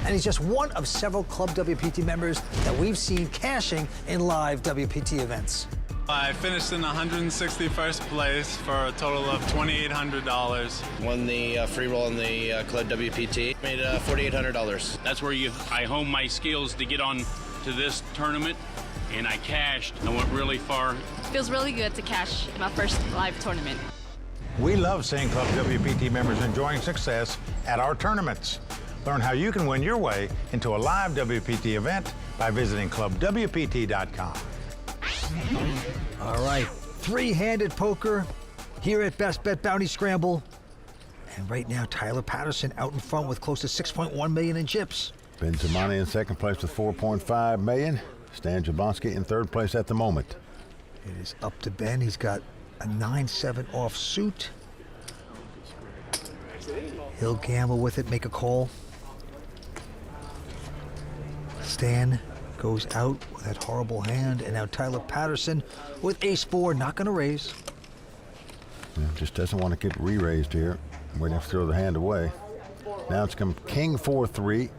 And he's just one of several Club WPT members that we've seen cashing in live WPT events. I finished in 161st place for a total of $2,800. Won the free roll in the Club WPT, made $4,800. That's where I honed my skills to get on to this tournament, and I cashed. I went really far. Feels really good to cash in my first live tournament. We love seeing Club WPT members enjoying success at our tournaments. Learn how you can win your way into a live WPT event by visiting clubwpt.com. All right, 3-handed poker here at Best Bet Bounty Scramble. And right now, Tyler Patterson out in front with close to $6.1 million in chips. Ben Zamani in 2nd place with $4.5 million. Stan Jablonski in 3rd place at the moment. It is up to Ben. He's got a 9-7 offsuit. He'll gamble with it, make a call. Stan goes out with that horrible hand, and now Tyler Patterson with ace-4, not going to raise. Just doesn't want to get re-raised here. Waiting to throw the hand away. Now it's come king 4-3.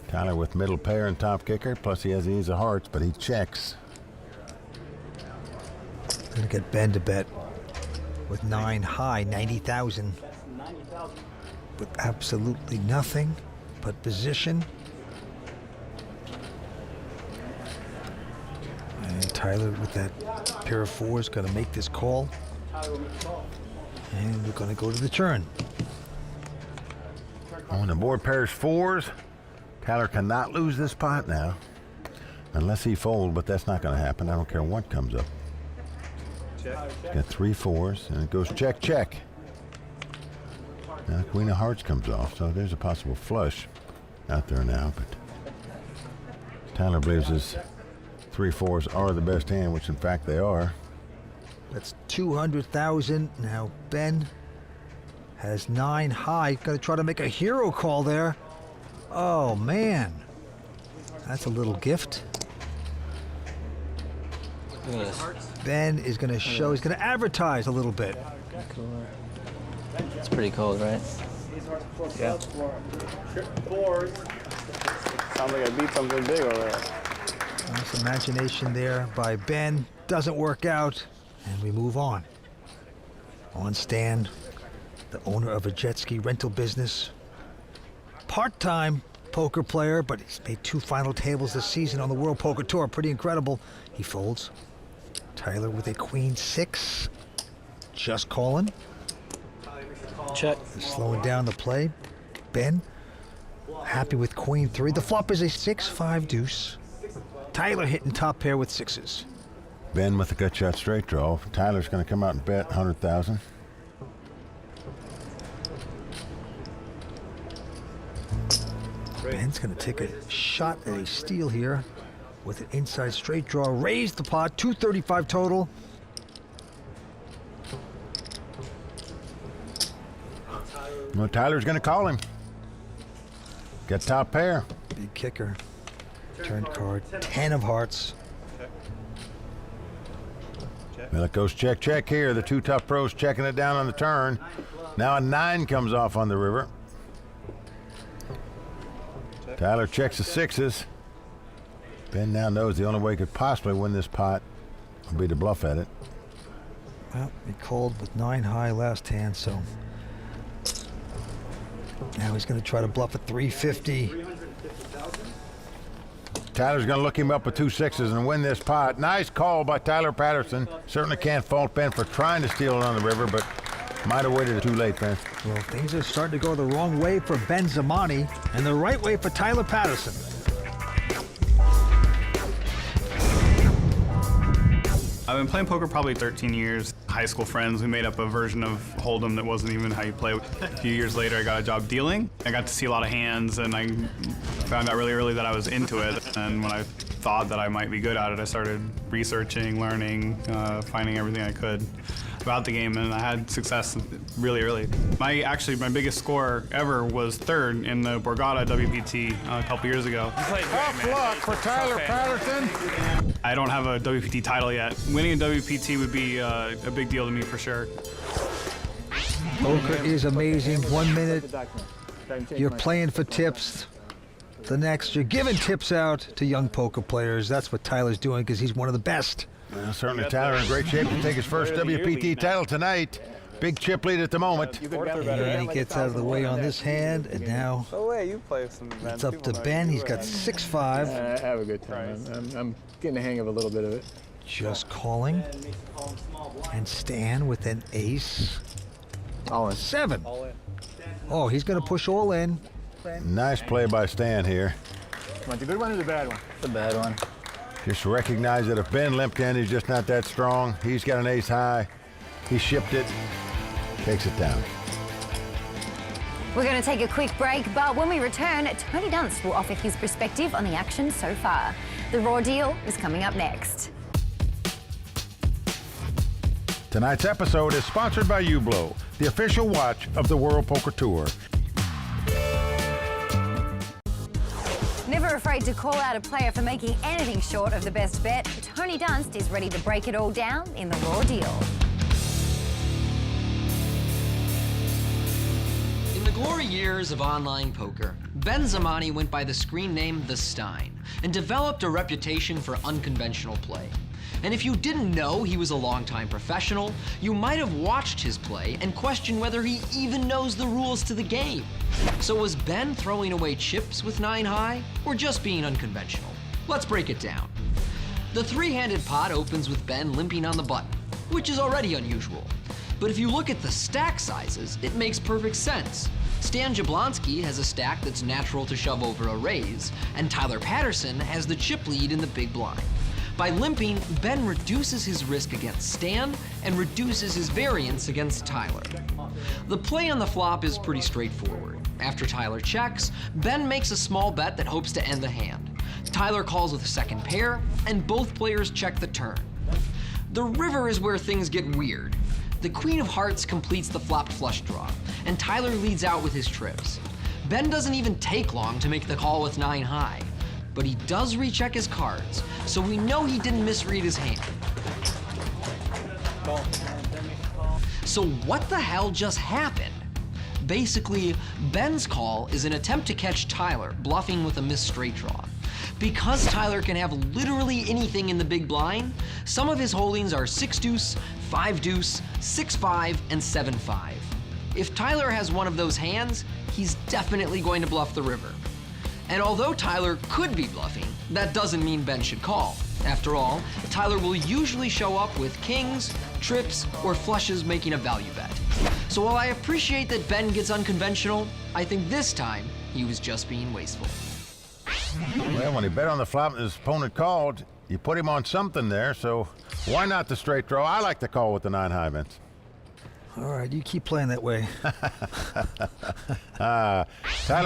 Tyler with middle pair and top kicker. Plus he has the ace of hearts, but he checks. Gonna get Ben to bet with 9 high, 90,000. With absolutely nothing but position. And Tyler with that pair of 4s gonna make this call. And we're gonna go to the turn. On the board pairs 4s. Tyler cannot lose this pot now. Unless he folds, but that's not gonna happen. I don't care what comes up. Got 3 4s, and it goes check, check. Now Queen of Hearts comes off, so there's a possible flush out there now, but Tyler believes his 3 4s are the best hand, which in fact they are. That's 200,000. Now Ben has 9 high. Gonna try to make a hero call there. Oh man, that's a little gift. Look at this. Ben is gonna show, he's gonna advertise a little bit. Cooler. It's pretty cold, right? Yeah. Sounds like I beat something big over there. Nice imagination there by Ben. Doesn't work out, and we move on. On Stan, the owner of a jet ski rental business. Part-time poker player, but he's made 2 final tables this season on the World Poker Tour. Pretty incredible. He folds. Tyler with a queen 6. Just calling. Check. Slowing down the play. Ben, happy with queen 3. The flop is a 6-5 deuce. Tyler hitting top pair with 6s. Ben with the gut shot straight draw. Tyler's going to come out and bet 100,000. Ben's going to take a shot at a steal here with an inside straight draw. Raise the pot, 235 total. Well, Tyler's going to call him. Get top pair. Big kicker. Turn card, 10 of hearts. Well, it goes check, check here. The 2 tough pros checking it down on the turn. Now a 9 comes off on the river. Tyler checks the 6s. Ben now knows the only way he could possibly win this pot would be to bluff at it. Well, he called with 9 high last hand, so now he's going to try to bluff at 350. Tyler's going to look him up with 2 6s and win this pot. Nice call by Tyler Patterson. Certainly can't fault Ben for trying to steal it on the river, but might have waited too late, Ben. Well, things are starting to go the wrong way for Ben Zamani and the right way for Tyler Patterson. I've been playing poker probably 13 years. High school friends, we made up a version of Hold'em that wasn't even how you play. A few years later, I got a job dealing. I got to see a lot of hands, and I found out really early that I was into it. And when I thought that I might be good at it, I started researching, learning, finding everything I could about the game, and I had success really early. My biggest score ever was 3rd in the Borgata WPT a couple years ago. Tough luck for Tyler Patterson. I don't have a WPT title yet. Winning a WPT would be a big deal to me for sure. Poker is amazing. 1 minute, you're playing for tips. The next, you're giving tips out to young poker players. That's what Tyler's doing because he's one of the best. Well, certainly Tyler in great shape to take his first WPT title tonight. Big chip lead at the moment. And he gets out of the way on this hand, and now it's up to Ben. He's got 6-5. I have a good time. I'm getting the hang of a little bit of it. Just calling. And Stan with an ace. All in. 7. Oh, he's going to push all in. Nice play by Stan here. Come on, the good one or the bad one? The bad one. Just recognize that if Ben limped in, he's just not that strong. He's got an ace high. He shipped it, takes it down. We're going to take a quick break, but when we return, Tony Dunst will offer his perspective on the action so far. The Raw Deal is coming up next. Tonight's episode is sponsored by Ublo, the official watch of the World Poker Tour. Never afraid to call out a player for making anything short of the best bet, Tony Dunst is ready to break it all down in the Raw Deal. 4 years of online poker, Ben Zamani went by the screen name The Stein and developed a reputation for unconventional play. And if you didn't know he was a longtime professional, you might have watched his play and questioned whether he even knows the rules to the game. So was Ben throwing away chips with 9 high, or just being unconventional? Let's break it down. The three-handed pot opens with Ben limping on the button, which is already unusual. But if you look at the stack sizes, it makes perfect sense. Stan Jablonski has a stack that's natural to shove over a raise, and Tyler Patterson has the chip lead in the big blind. By limping, Ben reduces his risk against Stan and reduces his variance against Tyler. The play on the flop is pretty straightforward. After Tyler checks, Ben makes a small bet that hopes to end the hand. Tyler calls with a second pair, and both players check the turn. The river is where things get weird. The Queen of Hearts completes the flopped flush draw, and Tyler leads out with his trips. Ben doesn't even take long to make the call with 9 high, but he does recheck his cards, so we know he didn't misread his hand. So what the hell just happened? Basically, Ben's call is an attempt to catch Tyler bluffing with a missed straight draw. Because Tyler can have literally anything in the big blind, some of his holdings are 6-deuce, 5-deuce, 6-5, and 7-5. If Tyler has one of those hands, he's definitely going to bluff the river. And although Tyler could be bluffing, that doesn't mean Ben should call. After all, Tyler will usually show up with kings, trips, or flushes making a value bet. So while I appreciate that Ben gets unconventional, I think this time he was just being wasteful. Well, when he bet on the flop and his opponent called, you put him on something there, so why not the straight draw? I like to call with the 9 high, Vince. All right, you keep playing that way. Tyler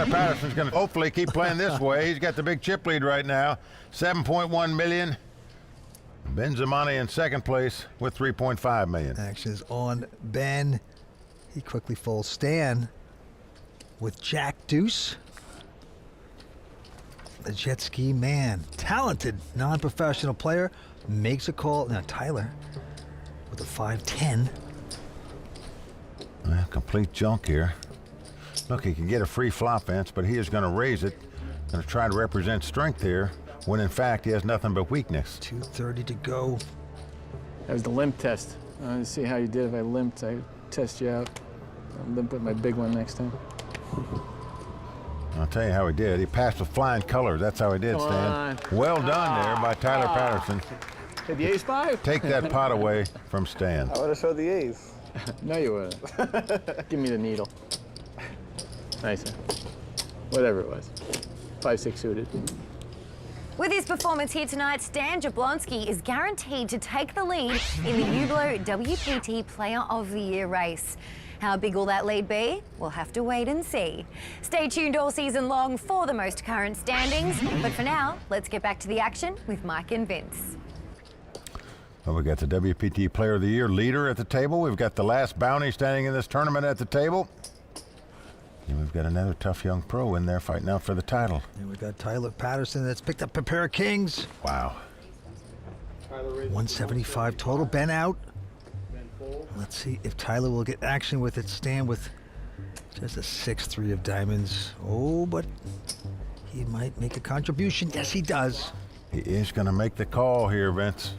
Patterson's going to hopefully keep playing this way. He's got the big chip lead right now, 7.1 million. Ben Zamani in second place with 3.5 million. Action is on Ben. He quickly folds Stan with Jack Deuce. The jet ski man, talented non-professional player, makes a call. Now Tyler with a 5-10. Well, complete junk here. Look, he can get a free flop, Vince, but he is going to raise it. Going to try to represent strength here, when in fact he has nothing but weakness. 2:30 to go. That was the limp test. I wanted to see how you did if I limped. I test you out. I'll limp with my big one next time. I'll tell you how he did. He passed with flying colors. That's how he did, Stan. Well done there by Tyler Patterson. Hit the ace-5? Take that pot away from Stan. I would have showed the ace. No, you wouldn't. Give me the needle. Nice. Whatever it was. 5-6 suited. With his performance here tonight, Stan Jablonski is guaranteed to take the lead in the Hublot WPT Player of the Year race. How big will that lead be? We'll have to wait and see. Stay tuned all season long for the most current standings. But for now, let's get back to the action with Mike and Vince. Well, we got the WPT Player of the Year leader at the table. We've got the last bounty standing in this tournament at the table. And we've got another tough young pro in there fighting out for the title. And we've got Tyler Patterson that's picked up a pair of kings. Wow. 175 total. Ben out. Let's see if Tyler will get action with it. Stan with just a 6-3 of diamonds. Oh, but he might make a contribution. Yes, he does. He is going to make the call here, Vince.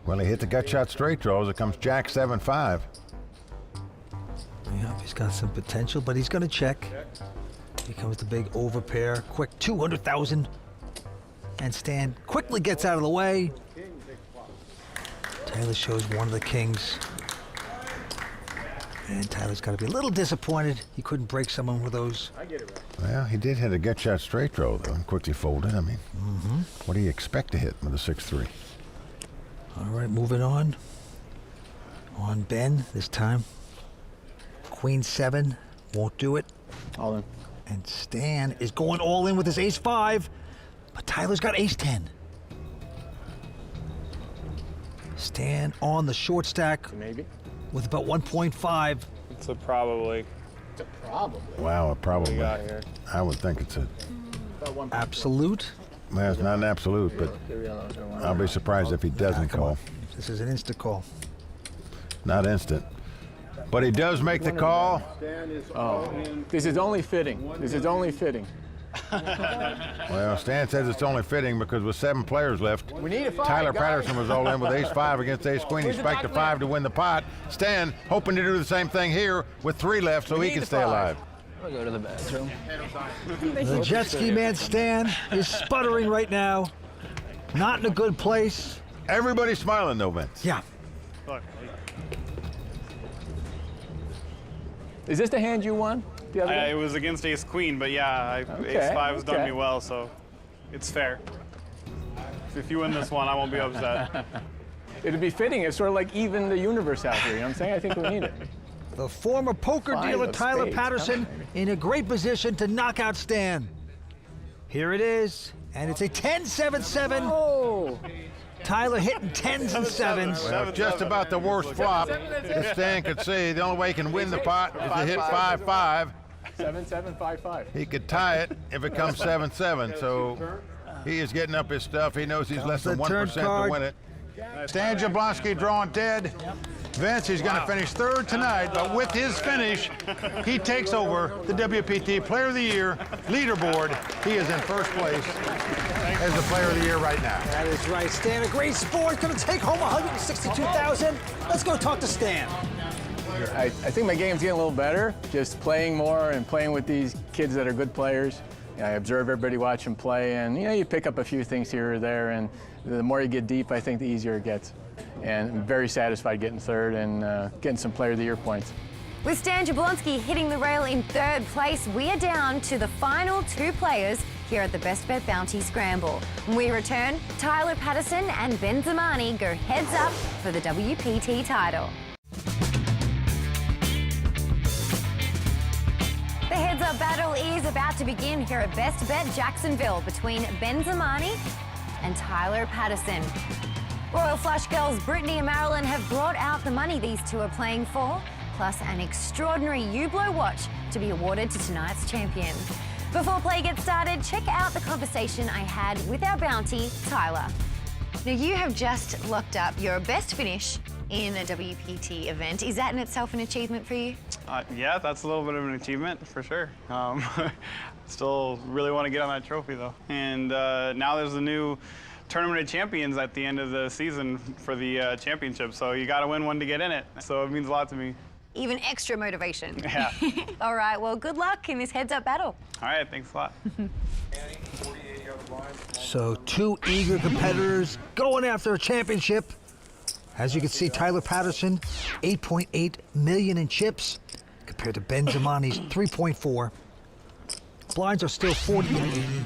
Well, he hit the gut shot straight draws. It comes Jack 7-5. Yeah, he's got some potential, but he's going to check. Here comes the big over pair. Quick 200,000. And Stan quickly gets out of the way. Tyler shows one of the kings. And Tyler's got to be a little disappointed he couldn't break someone with those. Well, he did hit a gut shot straight draw, though, and quickly folded. I mean, what do you expect to hit with a 6-3? All right, moving on. On Ben this time. Queen 7 won't do it. All in. And Stan is going all in with his ace-5, but Tyler's got ace-10. Stan on the short stack. Maybe. With about 1.5. It's a probably. It's a probably. Wow, a probably. We got here. I would think it's a absolute. Well, it's not an absolute, but I'll be surprised if he doesn't call. This is an instant call. Not instant. But he does make the call. Oh, this is only fitting. This is only fitting. Well, Stan says it's only fitting because with 7 players left, We need a 5, Tyler guys. Patterson was all in with ace-5 against ace-queen. He spiked a 5 to win the pot. Stan hoping to do the same thing here with 3 left so he can stay alive. I'll go to the bathroom. The jet ski man Stan is sputtering right now. Not in a good place. Everybody's smiling though, Vince. Yeah. Is this the hand you won the other day? It was against ace queen, but yeah, ace-5 has done me well, so it's fair. If you win this one, I won't be upset. It'd be fitting. It's sort of like even the universe out here. You know what I'm saying? I think we need it. The former poker 5 dealer of Tyler spades. Patterson in a great position to knock out Stan. Here it is, and it's a 10-7-7. Oh. Tyler hitting 10s and 7s. Well, just about the worst flop that Stan could see. The only way he can win the pot is to hit 5-5. 7-7-5-5. He could tie it if it comes 7-7. So he is getting up his stuff. He knows he's less than 1% to win it. Stan Jablonski drawing dead. Vince, he's going to finish 3rd tonight, but with his finish, he takes over the WPT Player of the Year leaderboard. He is in 1st place as the Player of the Year right now. That is right, Stan. A great sport. Going to take home $162,000. Let's go talk to Stan. I think my game's getting a little better, just playing more and playing with these kids that are good players. I observe everybody watch them play, and you pick up a few things here or there, and the more you get deep, I think the easier it gets. And I'm very satisfied getting 3rd and getting some Player of the Year points. With Stan Jablonski hitting the rail in 3rd place, we are down to the final 2 players here at the Best Bet Bounty Scramble. When we return, Tyler Patterson and Ben Zamani go heads up for the WPT title. The heads-up battle is about to begin here at Best Bet Jacksonville between Ben Zamani and Tyler Patterson. Royal Flush girls Brittany and Marilyn have brought out the money these 2 are playing for, plus an extraordinary Hublot watch to be awarded to tonight's champion. Before play gets started, check out the conversation I had with our bounty, Tyler. Now, you have just locked up your best finish in a WPT event. Is that in itself an achievement for you? Yeah, that's a little bit of an achievement for sure. Still really want to get on that trophy though. And now there's the new Tournament of Champions at the end of the season for the championship. So you got to win one to get in it. So it means a lot to me. Even extra motivation. Yeah. All right, well, good luck in this heads-up battle. All right, thanks a lot. So 2 eager competitors going after a championship. As you can see, Tyler Patterson, 8.8 million in chips compared to Ben Zamani's 3.4. Blinds are still 40-80.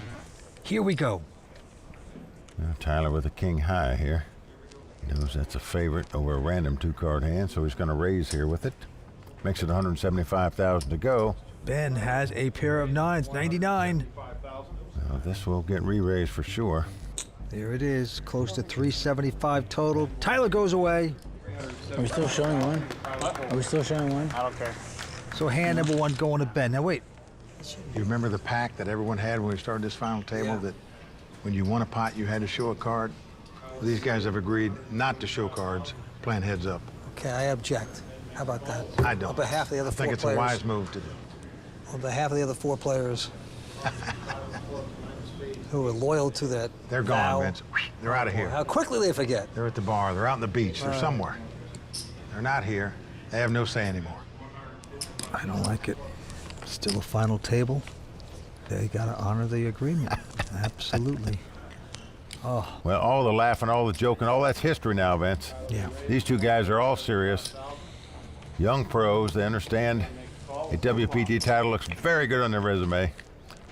Here we go. Now, Tyler with a king high here. He knows that's a favorite over a random 2-card hand, so he's going to raise here with it. Makes it 175,000 to go. Ben has a pair of 9s, 99. Well, this will get re-raised for sure. There it is, close to 375 total. Tyler goes away. Are we still showing one? Are we still showing one? I don't care. So hand number 1 going to Ben. Now wait. You remember the pact that everyone had when we started this final table, that when you won a pot, you had to show a card? Well, these guys have agreed not to show cards, playing heads up. Okay, I object. How about that? I don't. On behalf of the other I think 4 it's players. a wise move to do. On behalf of the other 4 players who are loyal to that They're vow. gone, Vince. They're out of here. How quickly they forget. They're at the bar. They're out on the beach. They're somewhere. They're not here. They have no say anymore. I don't like it. Still a final table. They gotta honor the agreement. Absolutely. Oh. Well, all the laughing, all the joking, all that's history now, Vince. Yeah. These 2 guys are all serious. Young pros, they understand a WPT title looks very good on their resume.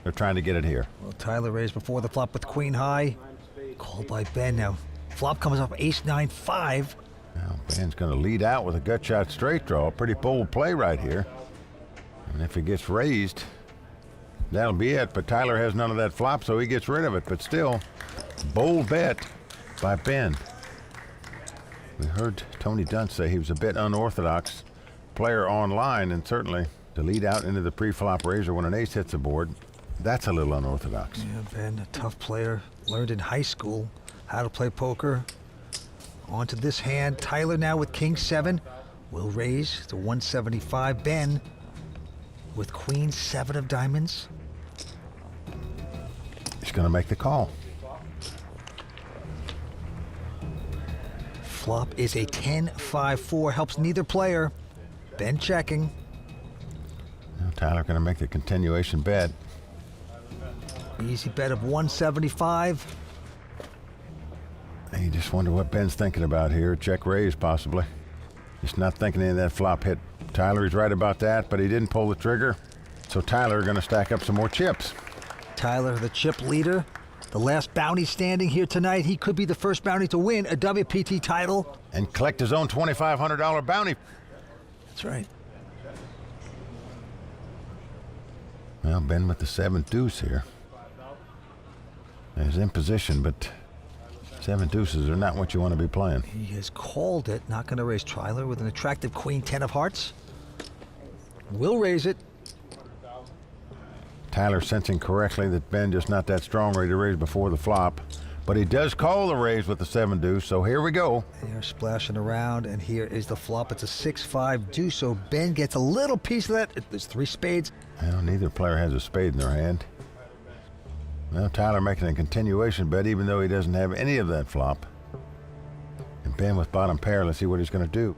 They're trying to get it here. Well, Tyler raised before the flop with queen high. Called by Ben now. Flop comes up ace-9-5. Now, Ben's going to lead out with a gut shot straight draw. Pretty bold play right here. And if it gets raised, that'll be it. But Tyler has none of that flop, so he gets rid of it. But still, bold bet by Ben. We heard Tony Dunn say he was a bit unorthodox player online, and certainly to lead out into the pre-flop raiser when an ace hits the board, that's a little unorthodox. Yeah, Ben, a tough player. Learned in high school how to play poker. On to this hand. Tyler now with king 7. Will raise to 175. Ben with queen 7 of diamonds. He's going to make the call. Flop is a 10-5-4, helps neither player. Ben checking. Now Tyler going to make the continuation bet. Easy bet of 175. And you just wonder what Ben's thinking about here. Check raise, possibly. Just not thinking any of that flop hit. Tyler is right about that, but he didn't pull the trigger. So Tyler going to stack up some more chips. Tyler, the chip leader. The last bounty standing here tonight. He could be the first bounty to win a WPT title. And collect his own $2,500 bounty. That's right. Well, Ben with the 7 deuce here. He's in position, but 7 deuces are not what you want to be playing. He has called it. Not going to raise Tyler with an attractive queen 10 of hearts. Will raise it. Tyler sensing correctly that Ben just not that strong ready to raise before the flop. But he does call the raise with the 7 deuce, so here we go. They're splashing around, and here is the flop. It's a 6-5 deuce, so Ben gets a little piece of that. There's 3 spades. Well, neither player has a spade in their hand. Well, Tyler making a continuation bet, even though he doesn't have any of that flop. And Ben with bottom pair, let's see what he's going to do.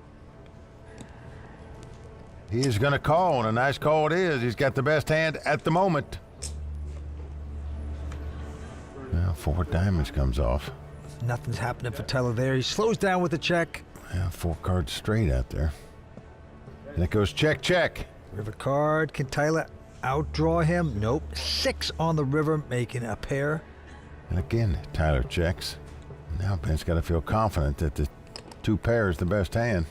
He is going to call, and a nice call it is. He's got the best hand at the moment. Well, 4 diamonds comes off. Nothing's happening for Tyler there. He slows down with the check. Well, 4 cards straight out there. And it goes check, check. River card. Can Tyler outdraw him? Nope. 6 on the river, making a pair. And again, Tyler checks. Now Ben's got to feel confident that the 2 pair is the best hand.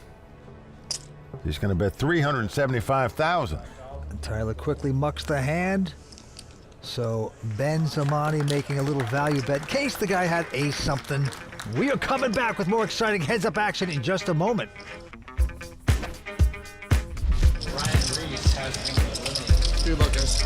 He's going to bet $375,000. And Tyler quickly mucks the hand. So Ben Zamani making a little value bet in case the guy had ace something. We are coming back with more exciting heads-up action in just a moment. Ryan Reese has 2 buckets.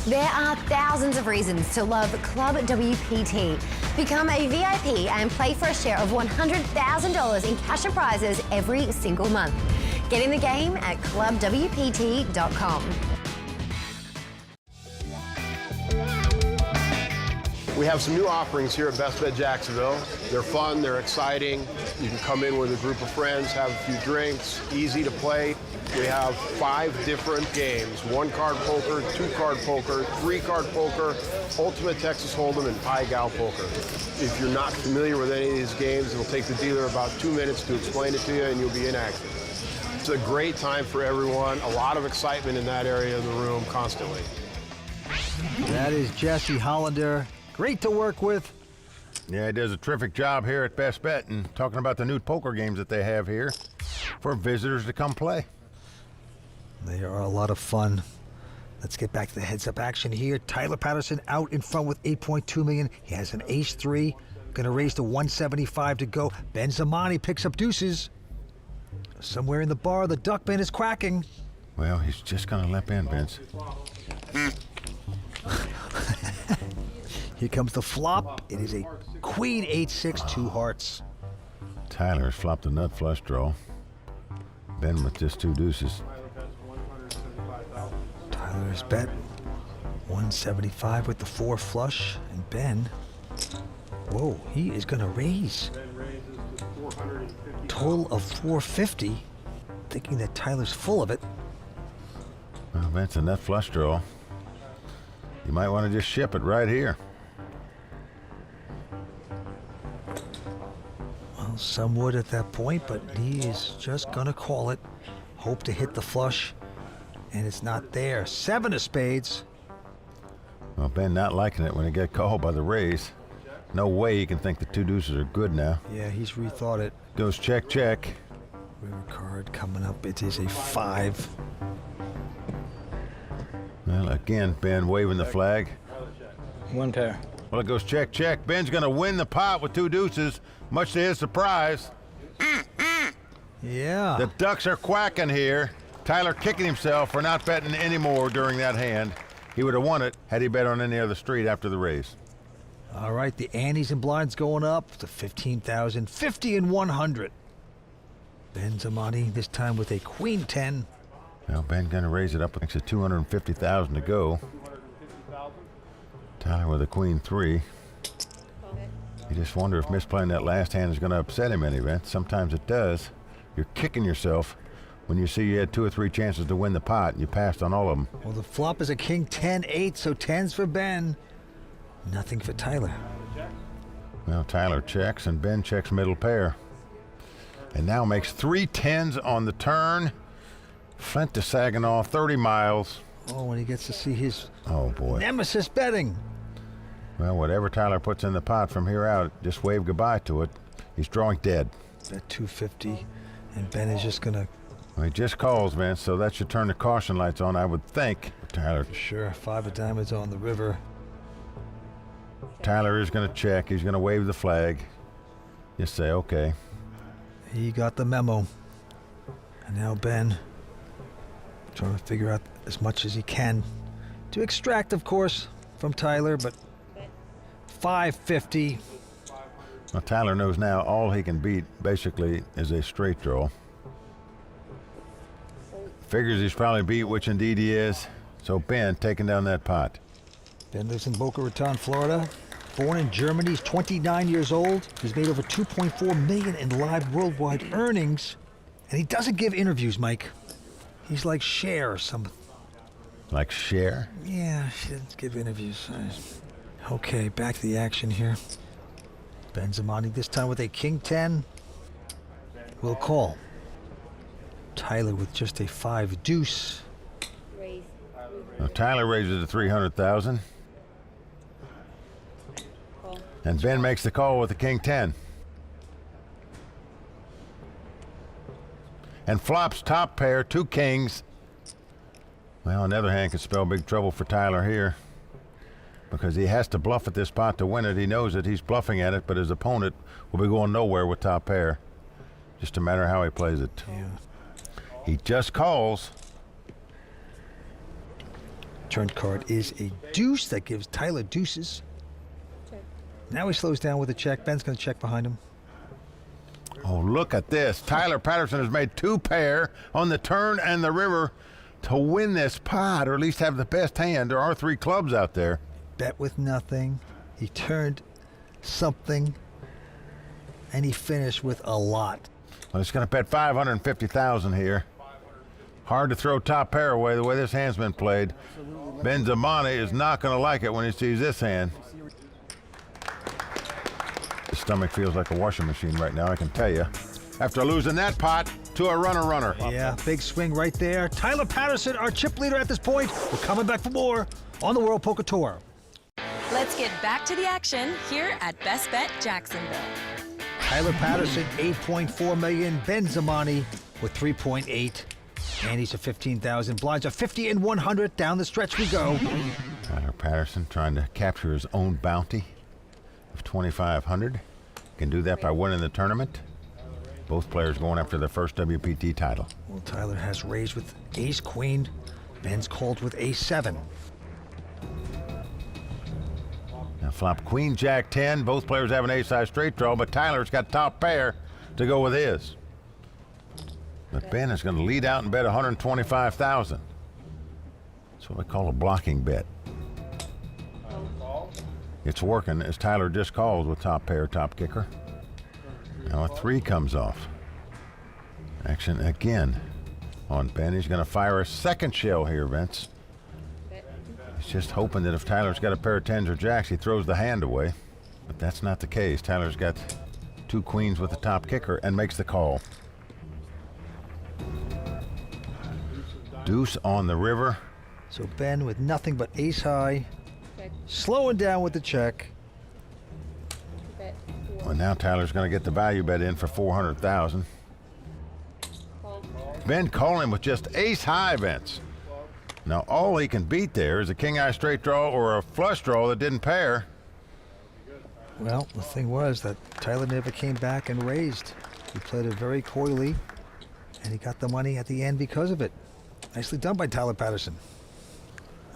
There are thousands of reasons to love Club WPT. Become a VIP and play for a share of $100,000 in cash and prizes every single month. Get in the game at clubwpt.com. We have some new offerings here at Best Bet Jacksonville. They're fun, they're exciting. You can come in with a group of friends, have a few drinks, easy to play. We have 5 different games: 1-card poker, 2-card poker, 3-card poker, Ultimate Texas Hold'em, and Pai Gow poker. If you're not familiar with any of these games, it'll take the dealer about 2 minutes to explain it to you and you'll be in action. It's a great time for everyone. A lot of excitement in that area of the room constantly. That is Jesse Hollander. Great to work with. Yeah, he does a terrific job here at Best Bet and talking about the new poker games that they have here for visitors to come play. They are a lot of fun. Let's get back to the heads-up action here. Tyler Patterson out in front with $8.2 million. He has an ace-3. Going to raise to 175 to go. Ben Zamani picks up deuces. Somewhere in the bar, the Duckman is quacking. Well, he's just going to limp in, Vince. Here comes the flop. It is a queen 8-6, 2 hearts. Tyler has flopped a nut flush draw. Ben with just 2 deuces. Tyler's bet 175 with the 4 flush, and Ben, whoa, he is going to raise. Total of 450, thinking that Tyler's full of it. Well, Ben's a nut flush draw. You might want to just ship it right here. Well, some would at that point, but he is just going to call it. Hope to hit the flush. And it's not there. 7 of spades. Well, Ben not liking it when he get called by the raise. No way he can think the 2 deuces are good now. Yeah, he's rethought it. Goes check, check. River card coming up. It is a 5. Well, again, Ben waving the flag. 1 pair. Well, it goes check, check. Ben's going to win the pot with 2 deuces. much to his surprise. Yeah. The ducks are quacking here. Tyler kicking himself for not betting any more during that hand. He would have won it had he bet on any other street after the race. All right, the antes and blinds going up to 15,000, 50 and 100. Ben Zamani this time with a queen 10. Well, Ben gonna raise it up to 250,000 to go. Tyler with a queen 3. You just wonder if misplaying that last hand is going to upset him any, Vince. Sometimes it does. You're kicking yourself when you see you had 2 or 3 chances to win the pot and you passed on all of them. Well, the flop is a king 10-8, so 10s for Ben. Nothing for Tyler. Well, Tyler checks and Ben checks middle pair. And now makes 3 10s on the turn. Flint to Saginaw, 30 miles. Oh, and he gets to see his boy. nemesis betting. Well, whatever Tyler puts in the pot from here out, just wave goodbye to it. He's drawing dead. At 250, and Ben is just gonna. Well, he just calls, Vince, so that should turn the caution lights on, I would think. Tyler. Sure, 5 of diamonds on the river. Tyler is gonna check. He's gonna wave the flag. Just say, okay. He got the memo. And now Ben trying to figure out as much as he can to extract, of course, from Tyler, but 550. Well, Tyler knows now all he can beat basically is a straight draw. Figures he's probably beat, which indeed he is. So Ben taking down that pot. Ben lives in Boca Raton, Florida. Born in Germany, he's 29 years old. He's made over $2.4 million in live worldwide earnings. And he doesn't give interviews, Mike. He's like Cher or something. Like Cher? Yeah, she doesn't give interviews. Okay, back to the action here. Ben Zamani this time with a king 10. Will call. Tyler with just a 5 deuce. Well, Tyler raises to 300,000. And Ben makes the call with the king 10. And flops top pair, 2 kings. Well, another hand could spell big trouble for Tyler here, because he has to bluff at this pot to win it. He knows that he's bluffing at it, but his opponent will be going nowhere with top pair. Just a matter how he plays it. Yeah. He just calls. Turn card is a deuce. That gives Tyler deuces. Now he slows down with a check. Ben's going to check behind him. Oh, look at this. Tyler Patterson has made 2 pair on the turn and the river to win this pot, or at least have the best hand. There are 3 clubs out there. Bet with nothing. He turned something, and he finished with a lot. Well, he's going to bet 550,000 here. Hard to throw top pair away the way this hand's been played. Ben Zamani is not going to like it when he sees this hand. His stomach feels like a washing machine right now, I can tell you. After losing that pot to a runner. Yeah, big swing right there. Tyler Patterson, our chip leader at this point. We're coming back for more on the World Poker Tour. Let's get back to the action here at Best Bet Jacksonville. Tyler Patterson, 8.4 million. Ben Zamani with 3.8. And he's at 15,000. Blinds are 50 and 100. Down the stretch we go. Tyler Patterson trying to capture his own bounty of 2,500. Can do that by winning the tournament. Both players going after their first WPT title. Well, Tyler has raised with ace queen. Ben's called with ace 7. Now flop queen jack 10. Both players have an ace-high straight draw, but Tyler's got top pair to go with his. But Ben is going to lead out and bet 125,000. That's what we call a blocking bet. It's working as Tyler just calls with top pair, top kicker. Now a 3 comes off. Action again on Ben. He's going to fire a second shell here, Vince. He's just hoping that if Tyler's got a pair of 10s or jacks, he throws the hand away. But that's not the case. Tyler's got 2 queens with the top kicker and makes the call. Deuce on the river. So Ben with nothing but ace high. Slowing down with the check. Well, now Tyler's going to get the value bet in for 400,000. Ben calling with just ace high, Vince. Now all he can beat there is a king high straight draw or a flush draw that didn't pair. Well, the thing was that Tyler never came back and raised. He played it very coyly, and he got the money at the end because of it. Nicely done by Tyler Patterson.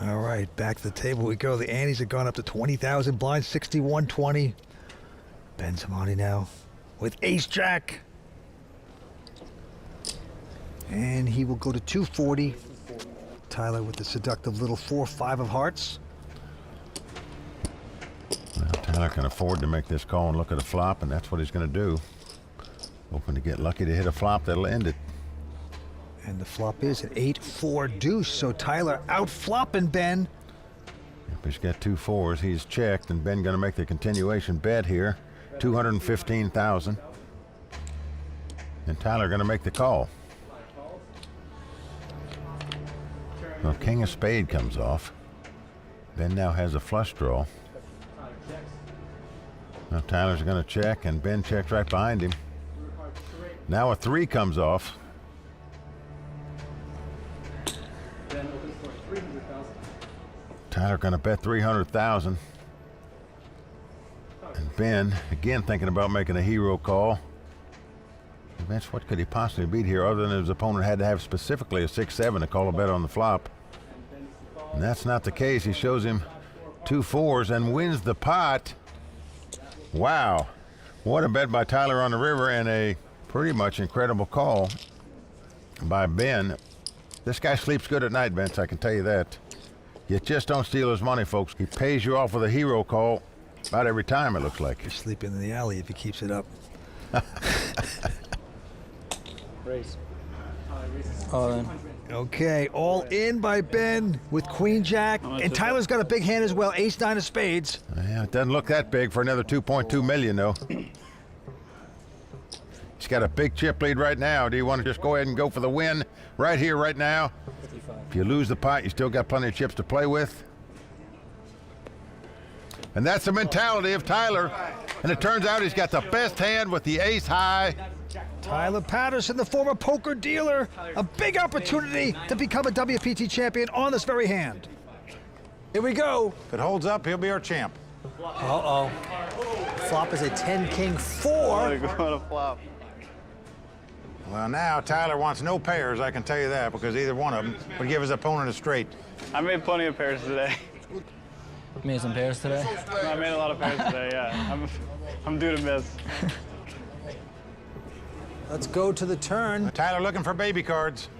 All right, back to the table we go. The antes have gone up to 20,000 blinds, 61-20. Ben Zamani now with ace-jack. And he will go to 240. Tyler with the seductive little 4-5 of hearts. Well, Tyler can afford to make this call and look at a flop, and that's what he's going to do. Hoping to get lucky to hit a flop that'll end it. And the flop is an 8-4 deuce, so Tyler out flopping Ben. If he's got 2 4s, he's checked, and Ben going to make the continuation bet here. 215,000. And Tyler going to make the call. Well, king of spade comes off. Ben now has a flush draw. Now Tyler's going to check, and Ben checks right behind him. Now a 3 comes off. Tyler going to bet 300,000. And Ben, again thinking about making a hero call. Vince, what could he possibly beat here other than his opponent had to have specifically a 6-7 to call a bet on the flop? And that's not the case. He shows him 2 4s and wins the pot. Wow. What a bet by Tyler on the river, and a pretty much incredible call by Ben. This guy sleeps good at night, Vince, I can tell you that. You just don't steal his money, folks. He pays you off with a hero call about every time, it looks like. He's sleeping in the alley if he keeps it up. Raise. Okay, all in by Ben with Queen Jack. And Tyler's got a big hand as well, ace-9 of spades. Yeah, it doesn't look that big for another 2.2 million, though. He's got a big chip lead right now. Do you want to just go ahead and go for the win right here, right now? 55. If you lose the pot, you still got plenty of chips to play with. And that's the mentality of Tyler. And it turns out he's got the best hand with the ace high. Tyler Patterson, the former poker dealer, a big opportunity to become a WPT champion on this very hand. Here we go. If it holds up, he'll be our champ. Uh-oh. Flop is a 10-king-4. Well, now Tyler wants no pairs, I can tell you that, because either one of them would give his opponent a straight. I made plenty of pairs today. Made some pairs today? I made a lot of pairs today, yeah. I'm due to miss. Let's go to the turn. Tyler looking for baby cards.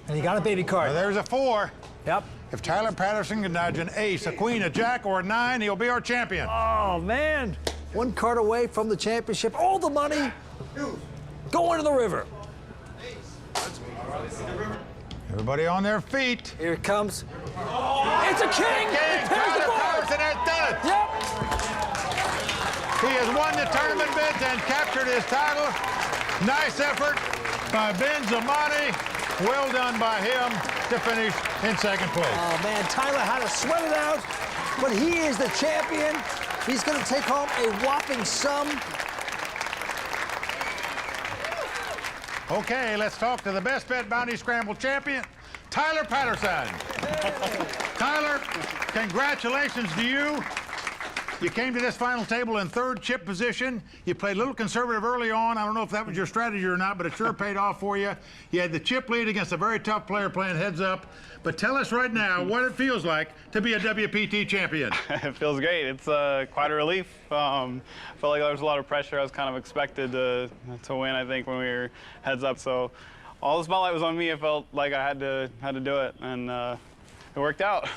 And he got a baby card. Well, there's a 4. Yep. If Tyler Patterson can dodge an ace, a queen, a jack, or a 9, he'll be our champion. Oh, man. 1 card away from the championship. All the money going to the river. Everybody on their feet. Here it comes. It's a king! It pairs the Tyler board! Patterson has done it! Yep! He has won the tournament bids and captured his title. Nice effort by Ben Zamani. Well done by him to finish in 2nd place. Oh, man, Tyler had to sweat it out, but he is the champion. He's going to take home a whopping sum. Okay, let's talk to the Best Bet Bounty Scramble champion, Tyler Patterson. Tyler, congratulations to you. You came to this final table in 3rd chip position. You played a little conservative early on. I don't know if that was your strategy or not, but it sure paid off for you. You had the chip lead against a very tough player playing heads up. But tell us right now what it feels like to be a WPT champion. It feels great. It's quite a relief. I felt like there was a lot of pressure. I was kind of expected to win, I think, when we were heads up. So all the spotlight was on me. I felt like I had to do it, and it worked out.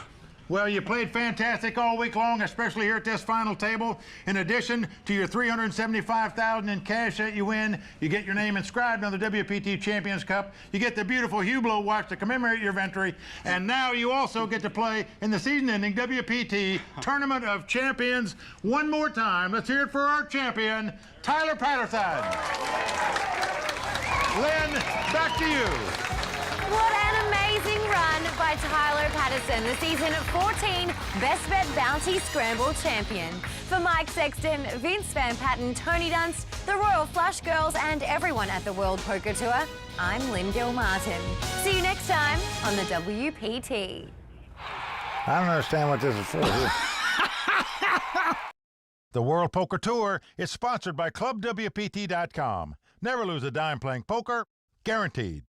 Well, you played fantastic all week long, especially here at this final table. In addition to your $375,000 in cash that you win, you get your name inscribed on the WPT Champions Cup. You get the beautiful Hublot watch to commemorate your victory. And now you also get to play in the season-ending WPT Tournament of Champions. One more time, let's hear it for our champion, Tyler Patterson. Lynn, back to you. What an amazing run by Tyler Patterson, the season 14 Best Bet Bounty Scramble champion. For Mike Sexton, Vince Van Patten, Tony Dunst, the Royal Flush Girls, and everyone at the World Poker Tour, I'm Lynn Gilmartin. See you next time on the WPT. I don't understand what this is for. The World Poker Tour is sponsored by ClubWPT.com. Never lose a dime playing poker, guaranteed.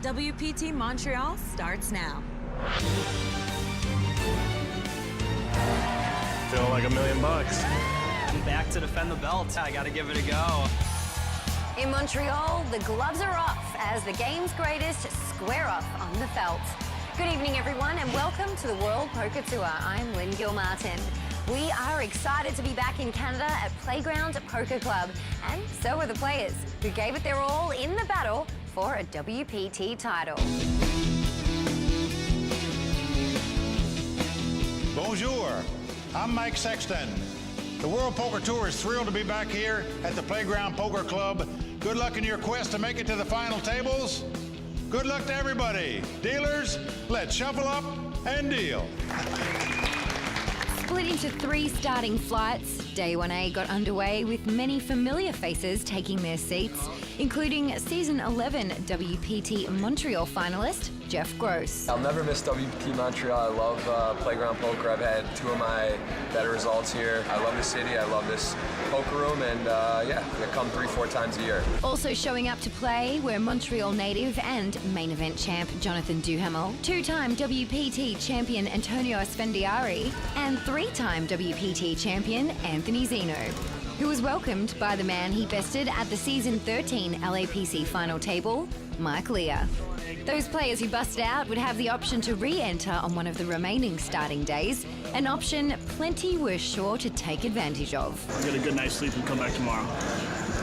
WPT Montreal starts now. Feeling like $1 million. I'm back to defend the belt. I gotta give it a go. In Montreal, the gloves are off as the game's greatest square off on the felt. Good evening, everyone, and welcome to the World Poker Tour. I'm Lynn Gilmartin. We are excited to be back in Canada at Playground Poker Club, and so are the players who gave it their all in the battle for a WPT title. Bonjour, I'm Mike Sexton. The World Poker Tour is thrilled to be back here at the Playground Poker Club. Good luck in your quest to make it to the final tables. Good luck to everybody. Dealers, let's shuffle up and deal. Split into 3 starting flights, Day 1A got underway with many familiar faces taking their seats, including Season 11 WPT Montreal finalist, Jeff Gross. I'll never miss WPT Montreal. I love Playground Poker. I've had 2 of my better results here. I love the city. I love this poker room, and yeah, I come 3-4 times a year. Also showing up to play were Montreal native and main event champ Jonathan Duhamel, 2-time WPT champion Antonio Asfendiari, and 3-time WPT champion Anthony Zeno, who was welcomed by the man he bested at the Season 13 LAPC final table, Mike Lear. Those players who busted out would have the option to re-enter on one of the remaining starting days, an option plenty were sure to take advantage of. I'll get a good night's sleep and come back tomorrow.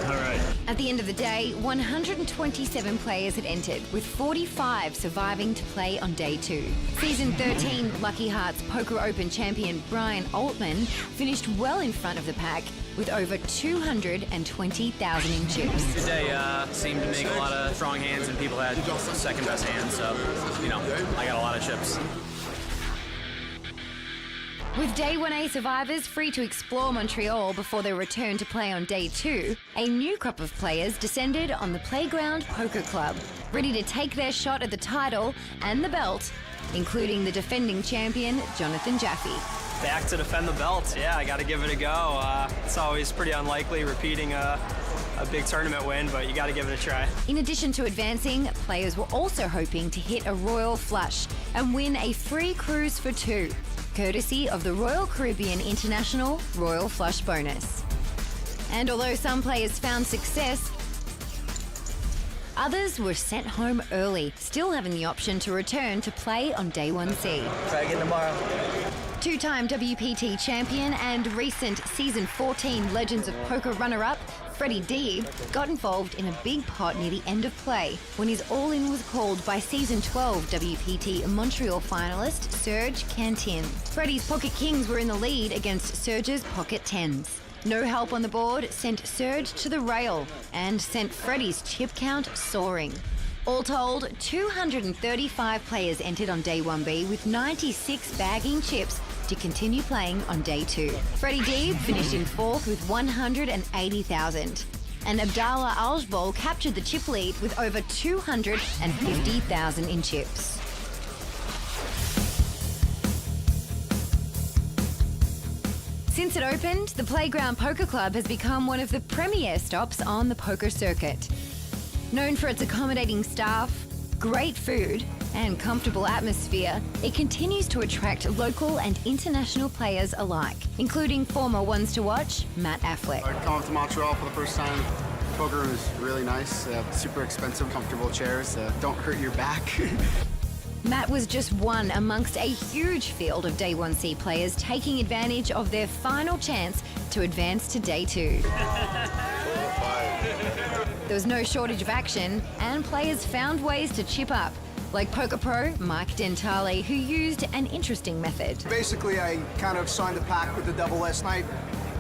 All right. At the end of the day, 127 players had entered, with 45 surviving to play on Day 2. Season 13 Lucky Hearts Poker Open champion Brian Altman finished well in front of the pack with over 220,000 in chips. Today seemed to make a lot of strong hands, and people had second best hands, so, you know, I got a lot of chips. With Day 1A survivors free to explore Montreal before their return to play on Day 2, a new crop of players descended on the Playground Poker Club, ready to take their shot at the title and the belt, including the defending champion, Jonathan Jaffe. Back to defend the belt. Yeah, I got to give it a go. It's always pretty unlikely repeating a big tournament win, but you got to give it a try. In addition to advancing, players were also hoping to hit a royal flush and win a free cruise for 2, courtesy of the Royal Caribbean International Royal Flush Bonus. And although some players found success, others were sent home early, still having the option to return to play on Day 1C. Try again tomorrow. 2-time WPT champion and recent Season 14 Legends of Poker runner-up, Freddie Deeb, got involved in a big pot near the end of play when his all-in was called by Season 12 WPT Montreal finalist Serge Cantin. Freddie's Pocket Kings were in the lead against Serge's Pocket Tens. No help on the board sent Serge to the rail and sent Freddie's chip count soaring. All told, 235 players entered on Day 1B with 96 bagging chips to continue playing on Day 2. Freddie Deeb finished in 4th with 180,000. And Abdallah Aljbol captured the chip lead with over 250,000 in chips. Since it opened, the Playground Poker Club has become one of the premier stops on the poker circuit. Known for its accommodating staff, great food, and comfortable atmosphere, it continues to attract local and international players alike, including former ones to watch, Matt Affleck. I come up to Montreal for the first time. Poker room is really nice. They have super expensive, comfortable chairs that don't hurt your back. Matt was just one amongst a huge field of Day 1C players taking advantage of their final chance to advance to Day 2. There was no shortage of action, and players found ways to chip up, like poker pro Mike Dentale, who used an interesting method. Basically, I kind of signed the pact with the devil last night.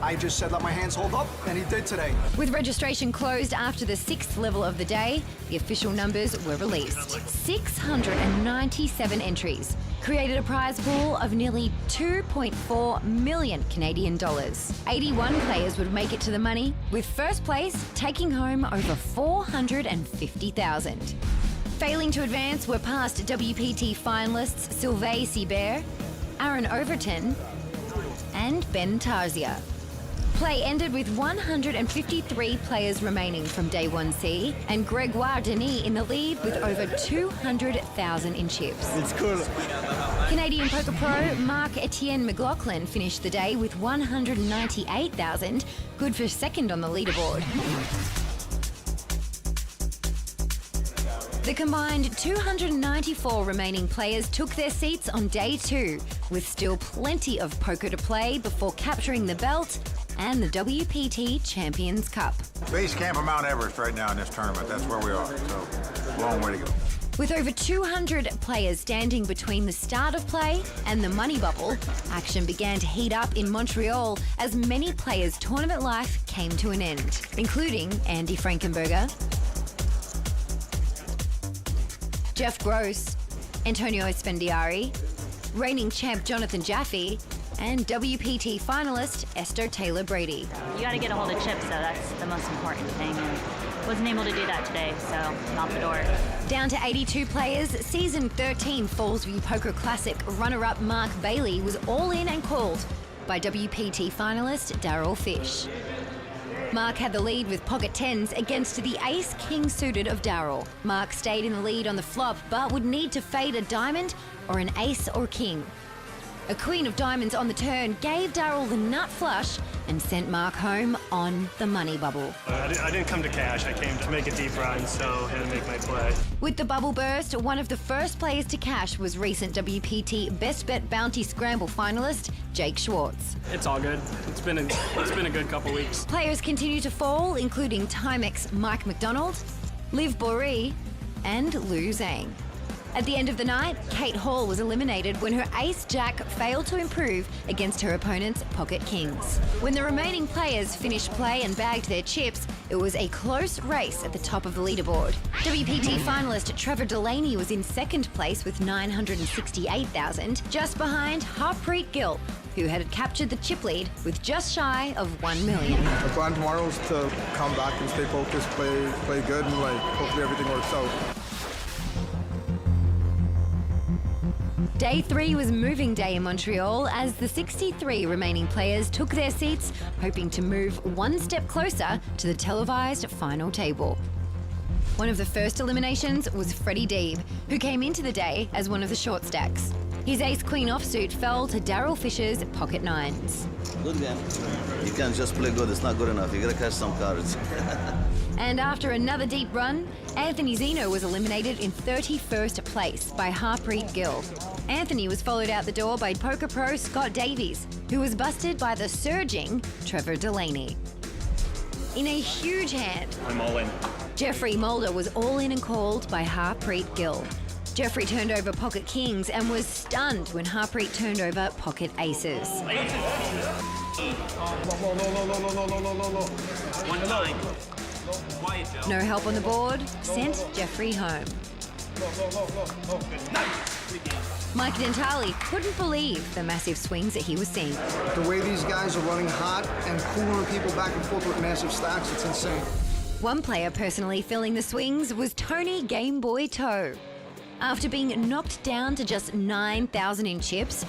I just said, let my hands hold up, and he did today. With registration closed after the 6th level of the day, the official numbers were released. 697 entries created a prize pool of nearly 2.4 million Canadian dollars. 81 players would make it to the money, with first place taking home over 450,000. Failing to advance were past WPT finalists Sylvain Sibert, Aaron Overton, and Ben Tarzia. Play ended with 153 players remaining from Day 1C, and Gregoire Denis in the lead with over 200,000 in chips. It's cool. Canadian poker pro Marc-Etienne McLaughlin finished the day with 198,000, good for second on the leaderboard. The combined 294 remaining players took their seats on Day 2, with still plenty of poker to play before capturing the belt and the WPT Champions Cup. Base camp of Mount Everest right now in this tournament. That's where we are, so long way to go. With over 200 players standing between the start of play and the money bubble, action began to heat up in Montreal as many players' tournament life came to an end, including Andy Frankenberger, Jeff Gross, Antonio Spendiari, reigning champ Jonathan Jaffe, and WPT finalist Esther Taylor Brady. You got to get a hold of chips, so that's the most important thing. And wasn't able to do that today, so I'm out the door. Down to 82 players, season 13 Fallsview Poker Classic runner-up Mark Bailey was all in and called by WPT finalist Darryl Fish. Mark had the lead with pocket tens against the ace-king suited of Darryl. Mark stayed in the lead on the flop, but would need to fade a diamond or an ace or king. A queen of diamonds on the turn gave Darryl the nut flush and sent Mark home on the money bubble. I didn't come to cash, I came to make a deep run, so I had to make my play. With the bubble burst, one of the first players to cash was recent WPT Best Bet Bounty Scramble finalist Jake Schwartz. It's all good. It's been a good couple weeks. Players continue to fall, including Timex Mike McDonald, Liv Boree, and Lou Zhang. At the end of the night, Kate Hall was eliminated when her ace-jack failed to improve against her opponent's pocket kings. When the remaining players finished play and bagged their chips, it was a close race at the top of the leaderboard. WPT finalist Trevor Delaney was in second place with 968,000, just behind Harpreet Gill, who had captured the chip lead with just shy of 1 million. The plan tomorrow is to come back and stay focused, play good, and hopefully everything works out. Day 3 was moving day in Montreal as the 63 remaining players took their seats, hoping to move one step closer to the televised final table. One of the first eliminations was Freddie Deeb, who came into the day as one of the short stacks. His ace-queen offsuit fell to Darryl Fisher's pocket nines. Good game. You can't just play good, it's not good enough. You gotta catch some cards. And after another deep run, Anthony Zeno was eliminated in 31st place by Harpreet Gill. Anthony was followed out the door by poker pro Scott Davies, who was busted by the surging Trevor Delaney. In a huge hand, I'm all in. Jeffrey Mulder was all in and called by Harpreet Gill. Jeffrey turned over pocket kings and was stunned when Harpreet turned over pocket aces. No help on the board, sent Jeffrey home. Mike Dentali couldn't believe the massive swings that he was seeing. The way these guys are running hot and cooling people back and forth with massive stacks, it's insane. One player personally filling the swings was Tony Gameboy Toe. After being knocked down to just 9,000 in chips,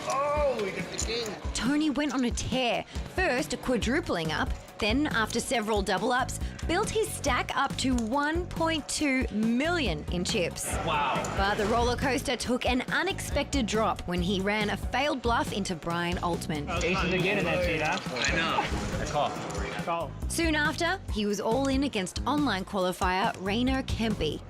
we got the king. Tony went on a tear, first quadrupling up, then after several double-ups, built his stack up to 1.2 million in chips. Wow. But the roller coaster took an unexpected drop when he ran a failed bluff into Brian Altman. Aces again in that seat, huh? I know. I call. Soon after, he was all in against online qualifier Rainer Kempe.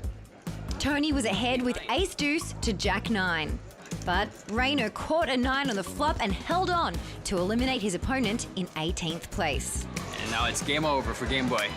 Tony was ahead with ace-deuce to jack-9. But Rainer caught a 9 on the flop and held on to eliminate his opponent in 18th place. And now it's game over for Game Boy.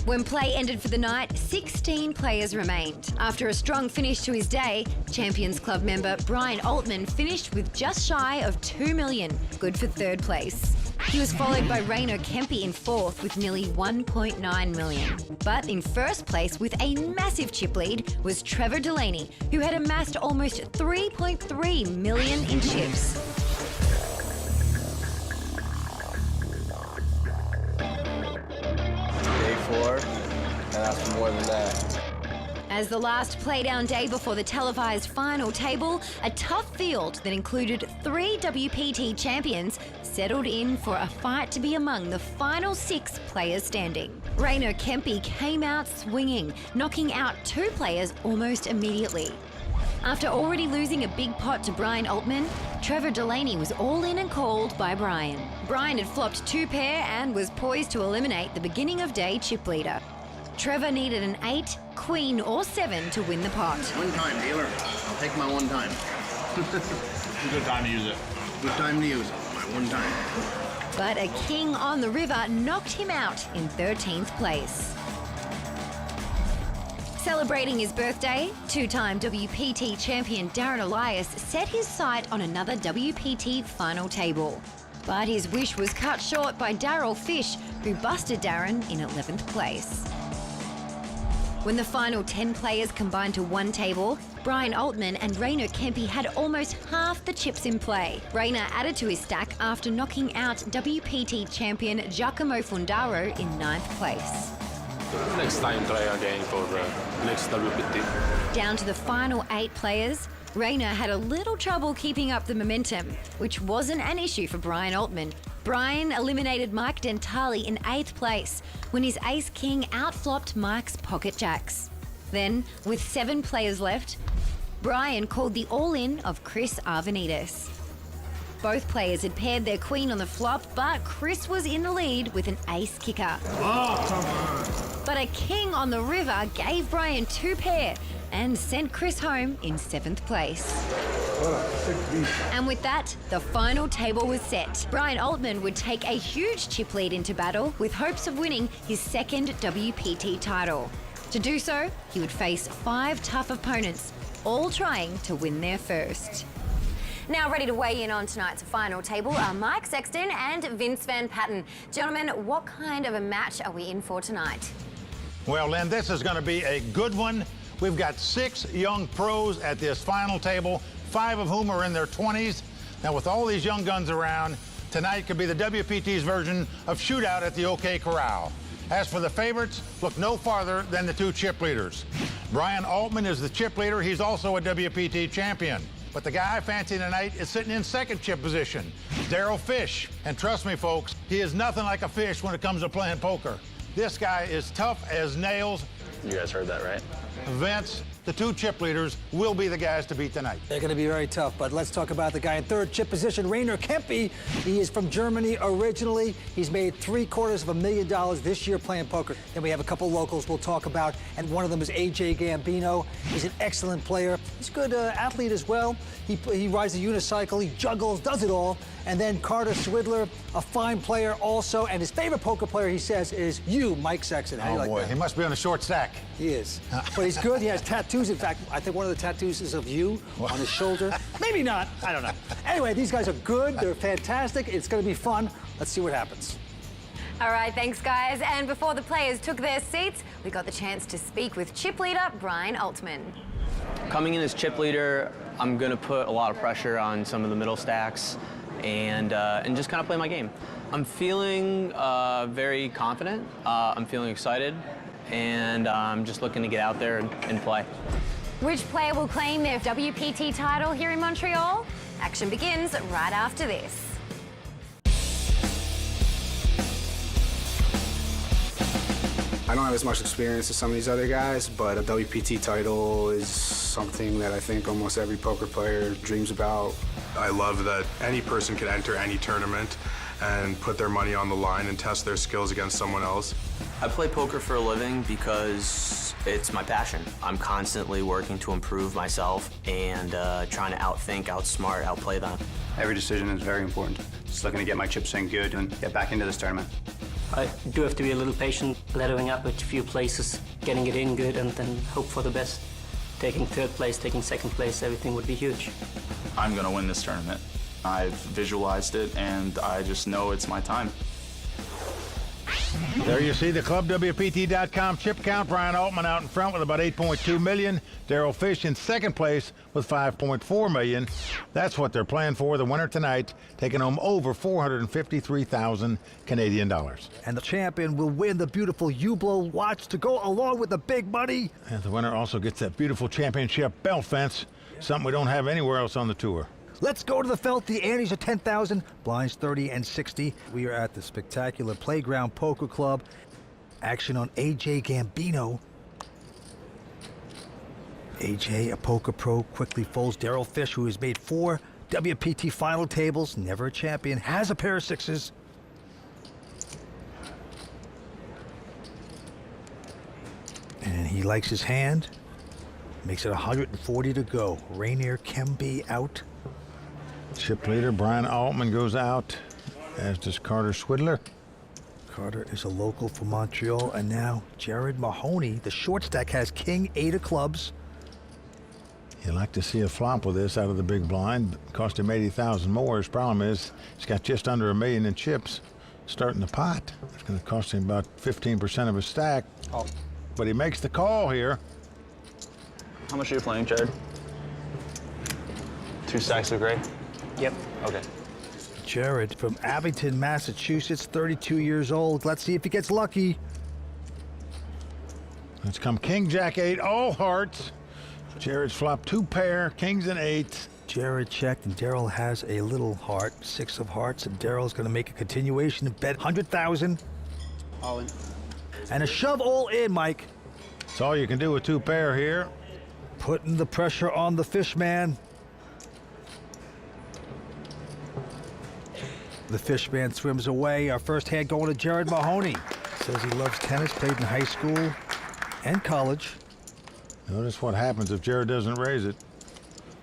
When play ended for the night, 16 players remained. After a strong finish to his day, Champions Club member Brian Altman finished with just shy of 2 million, good for third place. He was followed by Rainer Kempe in fourth with nearly 1.9 million. But in first place with a massive chip lead was Trevor Delaney, who had amassed almost 3.3 million in chips. Day 4, and after more than that. As the last playdown day before the televised final table, a tough field that included 3 WPT champions settled in for a fight to be among the final 6 players standing. Rainer Kempe came out swinging, knocking out 2 players almost immediately. After already losing a big pot to Brian Altman, Trevor Delaney was all in and called by Brian. Brian had flopped 2 pair and was poised to eliminate the beginning of day chip leader. Trevor needed an 8, queen or 7 to win the pot. One time, dealer. I'll take my one time. Good time to use it. Good time to use it. My one time. But a king on the river knocked him out in 13th place. Celebrating his birthday, 2-time WPT champion Darren Elias set his sight on another WPT final table. But his wish was cut short by Darryl Fish, who busted Darren in 11th place. When the final 10 players combined to one table, Brian Altman and Rainer Kempe had almost half the chips in play. Rainer added to his stack after knocking out WPT champion Giacomo Fundaro in 9th place. Next time, try again for the next WPT. Down to the final 8 players, Rainer had a little trouble keeping up the momentum, which wasn't an issue for Brian Altman. Brian eliminated Mike Dentali in 8th place when his ace-king outflopped Mike's pocket jacks. Then, with 7 players left, Brian called the all-in of Chris Arvanitis. Both players had paired their queen on the flop, but Chris was in the lead with an ace kicker. Oh, come on. But a king on the river gave Brian 2 pair and sent Chris home in 7th place. And with that, the final table was set. Brian Altman would take a huge chip lead into battle with hopes of winning his 2nd WPT title. To do so, he would face 5 tough opponents, all trying to win their first. Now ready to weigh in on tonight's final table are Mike Sexton and Vince Van Patten. Gentlemen, what kind of a match are we in for tonight? Well, Lynn, this is going to be a good one. We've got 6 young pros at this final table, 5 of whom are in their 20s. Now, with all these young guns around, tonight could be the WPT's version of Shootout at the OK Corral. As for the favorites, look no farther than the 2 chip leaders. Brian Altman is the chip leader. He's also a WPT champion. But the guy I fancy tonight is sitting in 2nd chip position, Darryl Fish. And trust me, folks, he is nothing like a fish when it comes to playing poker. This guy is tough as nails. You guys heard that, right? Vince, the 2 chip leaders will be the guys to beat tonight. They're going to be very tough, but let's talk about the guy in 3rd chip position, Rainer Kempe. He is from Germany originally. He's made $750,000 this year playing poker. Then we have a couple locals we'll talk about, and one of them is AJ Gambino. He's an excellent player. He's a good athlete as well. He rides a unicycle, he juggles, does it all. And then Carter Swidler, a fine player also, and his favorite poker player, he says, is you, Mike Sexton. How do you like that? He must be on a short stack. He is. But he's good. He has tattoos. In fact, I think one of the tattoos is of you on his shoulder. Maybe not. I don't know. Anyway, these guys are good. They're fantastic. It's going to be fun. Let's see what happens. All right, thanks, guys. And before the players took their seats, we got the chance to speak with chip leader Brian Altman. Coming in as chip leader, I'm going to put a lot of pressure on some of the middle stacks and just kind of play my game. I'm feeling very confident. I'm feeling excited, and I'm just looking to get out there and play. Which player will claim their WPT title here in Montreal? Action begins right after this. I don't have as much experience as some of these other guys, but a WPT title is something that I think almost every poker player dreams about. I love that any person can enter any tournament and put their money on the line and test their skills against someone else. I play poker for a living because it's my passion. I'm constantly working to improve myself and trying to outthink, outsmart, outplay them. Every decision is very important. Just looking to get my chips in good and get back into this tournament. I do have to be a little patient, leveling up at a few places, getting it in good, and then hope for the best. Taking 3rd place, taking 2nd place, everything would be huge. I'm gonna win this tournament. I've visualized it, and I just know it's my time. There you see the Club WPT.com chip count. Brian Altman out in front with about 8.2 million. Daryl Fish in second place with 5.4 million. That's what they're playing for. The winner tonight taking home over 453,000 Canadian dollars. And the champion will win the beautiful Hublot watch to go along with the big money. And the winner also gets that beautiful championship belt fence, something we don't have anywhere else on the tour. Let's go to the felt. The antes are 10,000, blinds 30 and 60. We are at the spectacular Playground Poker Club. Action on AJ Gambino. AJ, a poker pro, quickly folds. Daryl Fish, who has made 4 WPT final tables, never a champion, has a pair of sixes. And he likes his hand. Makes it 140 to go. Rainier Kemby out. Chip leader Brian Altman goes out, as does Carter Swidler. Carter is a local from Montreal, and now Jared Mahoney, the short stack, has king 8 of clubs. You'd like to see a flop with this out of the big blind. Cost him 80,000 more. His problem is he's got just under $1 million in chips starting the pot. It's going to cost him about 15% of his stack. Oh. But he makes the call here. How much are you playing, Jared? 2 stacks of gray? Yep. Okay. Jared from Abington, Massachusetts, 32 years old. Let's see if he gets lucky. Let's come King, Jack 8, all hearts. Jared's flopped 2 pair, kings and 8. Jared checked, and Daryl has a little heart, 6 of hearts, and Daryl's going to make a continuation and bet 100,000. All in. And a shove all in, Mike. That's all you can do with 2 pair here. Putting the pressure on the fish man. The fish man swims away. Our first hand going to Jared Mahoney. Says he loves tennis, played in high school and college. Notice what happens if Jared doesn't raise it.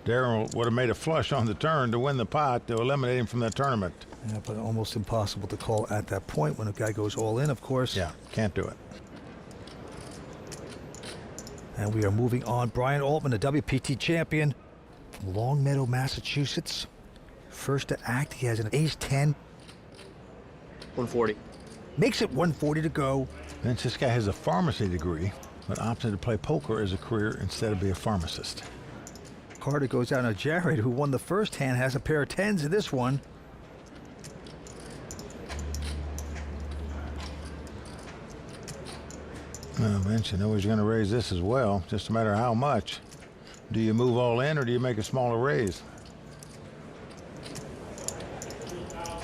Daryl would have made a flush on the turn to win the pot to eliminate him from that tournament. Yeah, but almost impossible to call at that point when a guy goes all in, of course. Yeah, can't do it. And we are moving on. Brian Altman, the WPT champion from Longmeadow, Massachusetts. First to act, he has an ace-10. 140. Makes it 140 to go. Vince, this guy has a pharmacy degree, but opted to play poker as a career instead of be a pharmacist. Carter goes down to Jared, who won the first hand, has a pair of 10s in this one. Well, Vince, you know he's going to raise this as well, just a matter of how much. Do you move all in, or do you make a smaller raise?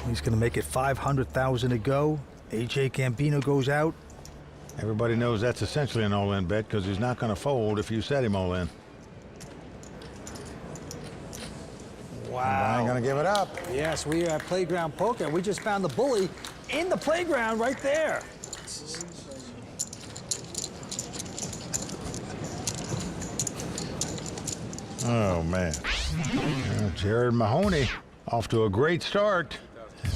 He's going to make it 500,000 to go. AJ Gambino goes out. Everybody knows that's essentially an all-in bet because he's not going to fold if you set him all in. Wow. I'm going to give it up. Yes, we are at Playground Poker. We just found the bully in the playground right there. Oh, man. Jared Mahoney off to a great start.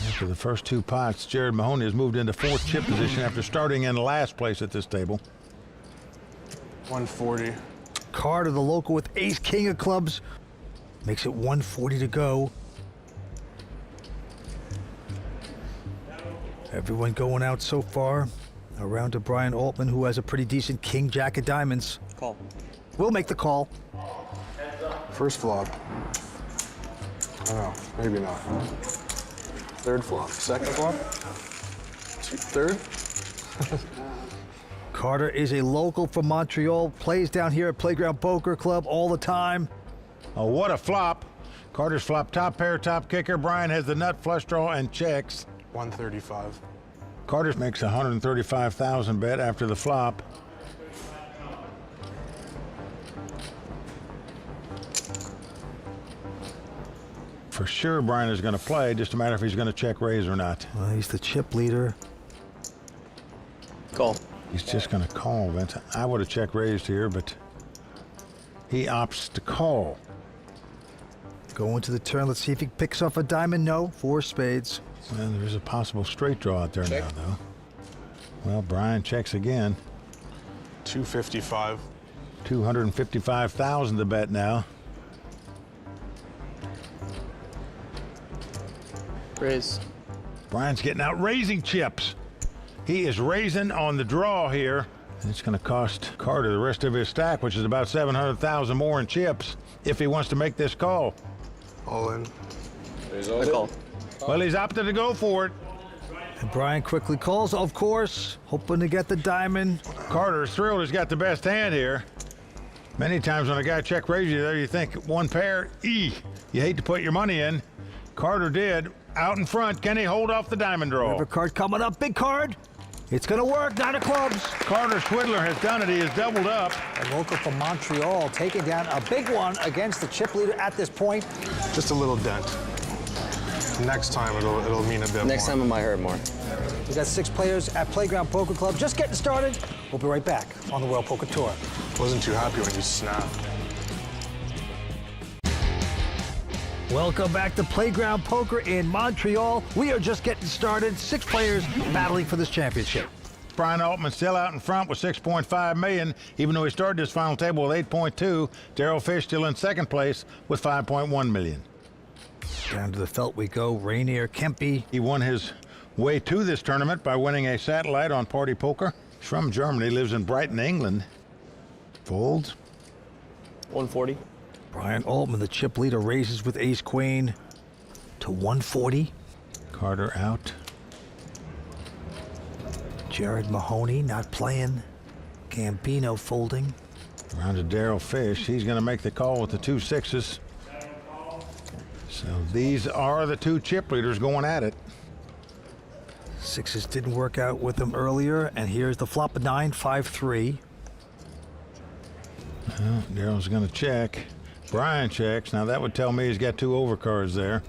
After the first 2 pots, Jared Mahoney has moved into 4th chip position after starting in last place at this table. 140. Carter, the local with ace-king of clubs, makes it 140 to go. Everyone going out so far. Around to Brian Altman, who has a pretty decent king-jack of diamonds. Call. We'll make the call. First flop. Oh, maybe not. Third flop. Second flop. Third. Carter is a local from Montreal, plays down here at Playground Poker Club all the time. Oh, what a flop. Carter's flop top pair, top kicker. Brian has the nut flush draw and checks. 135. Carter makes 135,000 bet after the flop. For sure, Brian is going to play, just a matter if he's going to check raise or not. Well, he's the chip leader. Call. He's just going to call, Vince. I would have check raised here, but he opts to call. Going to the turn. Let's see if he picks off a diamond. No, 4 spades. Well, there is a possible straight draw out there now, though. Well, Brian checks again. 255. 255,000 to bet now. Raise. Brian's getting out raising chips. He is raising on the draw here. It's going to cost Carter the rest of his stack, which is about 700,000 more in chips, if he wants to make this call. All in. I call. Well, he's opted to go for it. And Brian quickly calls, of course, hoping to get the diamond. Carter's thrilled he's got the best hand here. Many times when a guy check raises you there, you think one pair, you hate to put your money in. Carter did. Out in front, can he hold off the diamond draw? River card coming up, big card. It's gonna work, 9 of clubs. Carter Swidler has done it, he has doubled up. A local from Montreal taking down a big one against the chip leader at this point. Just a little dent. Next time it'll mean a bit more. Next time it might hurt more. We got 6 players at Playground Poker Club just getting started. We'll be right back on the World Poker Tour. Wasn't too happy when you snapped. Welcome back to Playground Poker in Montreal. We are just getting started. 6 players battling for this championship. Brian Altman still out in front with 6.5 million, even though he started this final table with 8.2. Daryl Fish still in second place with 5.1 million. Down to the felt we go. Rainier Kempe. He won his way to this tournament by winning a satellite on Party Poker. He's from Germany, lives in Brighton, England. Folds. 140. Brian Altman, the chip leader, raises with ace-queen to 140. Carter out. Jared Mahoney not playing. Gambino folding. Around to Daryl Fish. He's going to make the call with the 2 6s. So these are the 2 chip leaders going at it. 6s didn't work out with them earlier, and here's the flop of 9, 5-3. Well, Daryl's going to check. Brian checks. Now that would tell me he's got 2 overcards there.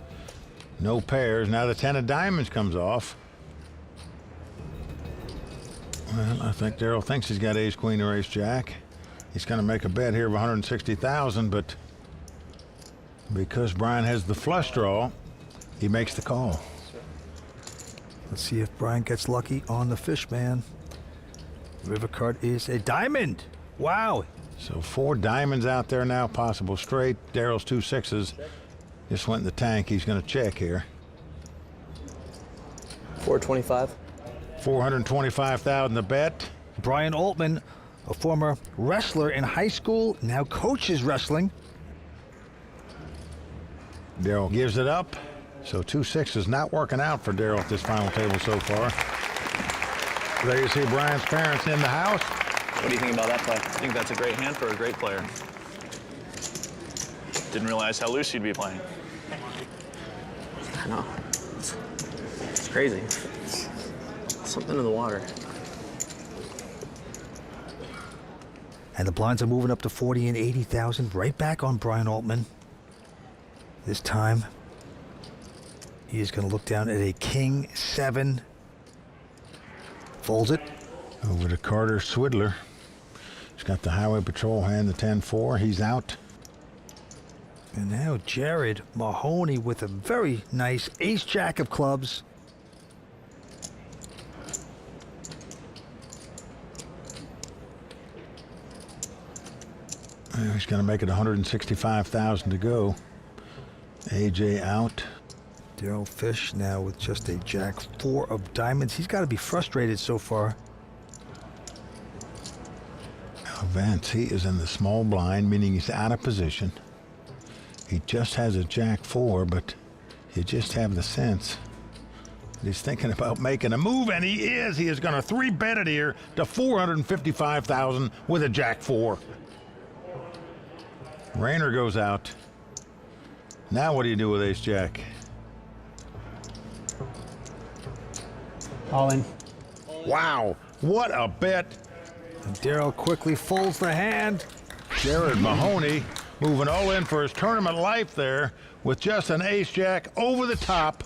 No pairs. Now the 10 of diamonds comes off. Well, I think Daryl thinks he's got ace queen or ace jack. He's going to make a bet here of 160,000, but because Brian has the flush draw, he makes the call. Let's see if Brian gets lucky on the fish, man. River card is a diamond. Wow. So 4 diamonds out there now, possible straight. Daryl's 2 6s just went in the tank. He's going to check here. 425. 425,000 to bet. Brian Altman, a former wrestler in high school, now coaches wrestling. Daryl gives it up. So 2 6s not working out for Daryl at this final table so far. There you see Brian's parents in the house. What do you think about that play? I think that's a great hand for a great player. Didn't realize how loose you'd be playing. I know. It's crazy. Something in the water. And the blinds are moving up to 40 and 80,000, right back on Brian Altman. This time, he is going to look down at a king 7. Folds it. Over to Carter Swidler. He's got the highway patrol hand, the 10-4. He's out. And now Jared Mahoney with a very nice ace-jack of clubs. He's going to make it 165,000 to go. AJ out. Daryl Fish now with just a jack 4 of diamonds. He's got to be frustrated so far. Now Vance, he is in the small blind, meaning he's out of position. He just has a jack 4, but you just have the sense that he's thinking about making a move, and he is. He is going to 3-bet it here to 455,000 with a jack 4. Rayner goes out. Now what do you do with ace jack? All in. Wow, what a bet. And Daryl quickly folds the hand. Jared Mahoney moving all in for his tournament life there with just an ace jack over the top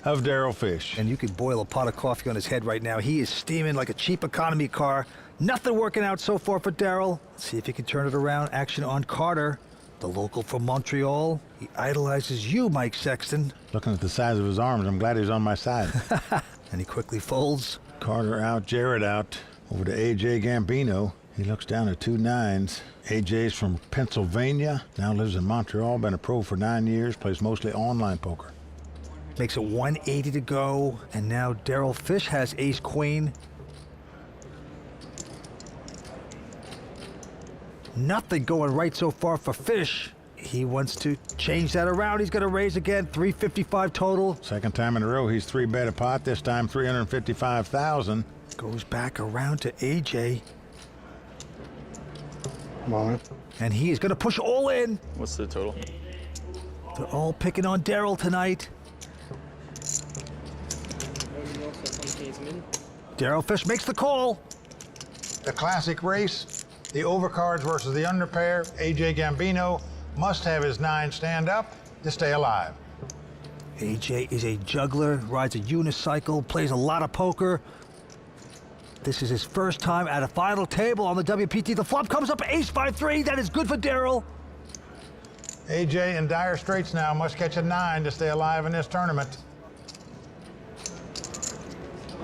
of Daryl Fish. And you could boil a pot of coffee on his head right now. He is steaming like a cheap economy car. Nothing working out so far for Daryl. Let's see if he can turn it around. Action on Carter, the local from Montreal. He idolizes you, Mike Sexton. Looking at the size of his arms, I'm glad he's on my side. And he quickly folds. Carter out, Jared out. Over to AJ Gambino. He looks down at 2 9s. AJ's from Pennsylvania, now lives in Montreal, been a pro for 9 years, plays mostly online poker. Makes it 180 to go, and now Daryl Fish has ace-queen. Nothing going right so far for Fish. He wants to change that around. He's going to raise again, 355 total. Second time in a row, he's 3-bet a pot, this time 355,000. Goes back around to AJ. Come on. And he is going to push all in. What's the total? They're all picking on Daryl tonight. Daryl Fish makes the call. The classic race, the overcards versus the underpair. AJ Gambino must have his 9 stand up to stay alive. AJ is a juggler, rides a unicycle, plays a lot of poker. This is his first time at a final table on the WPT. The flop comes up ace-5-3. That is good for Daryl. AJ in dire straits now, must catch a 9 to stay alive in this tournament.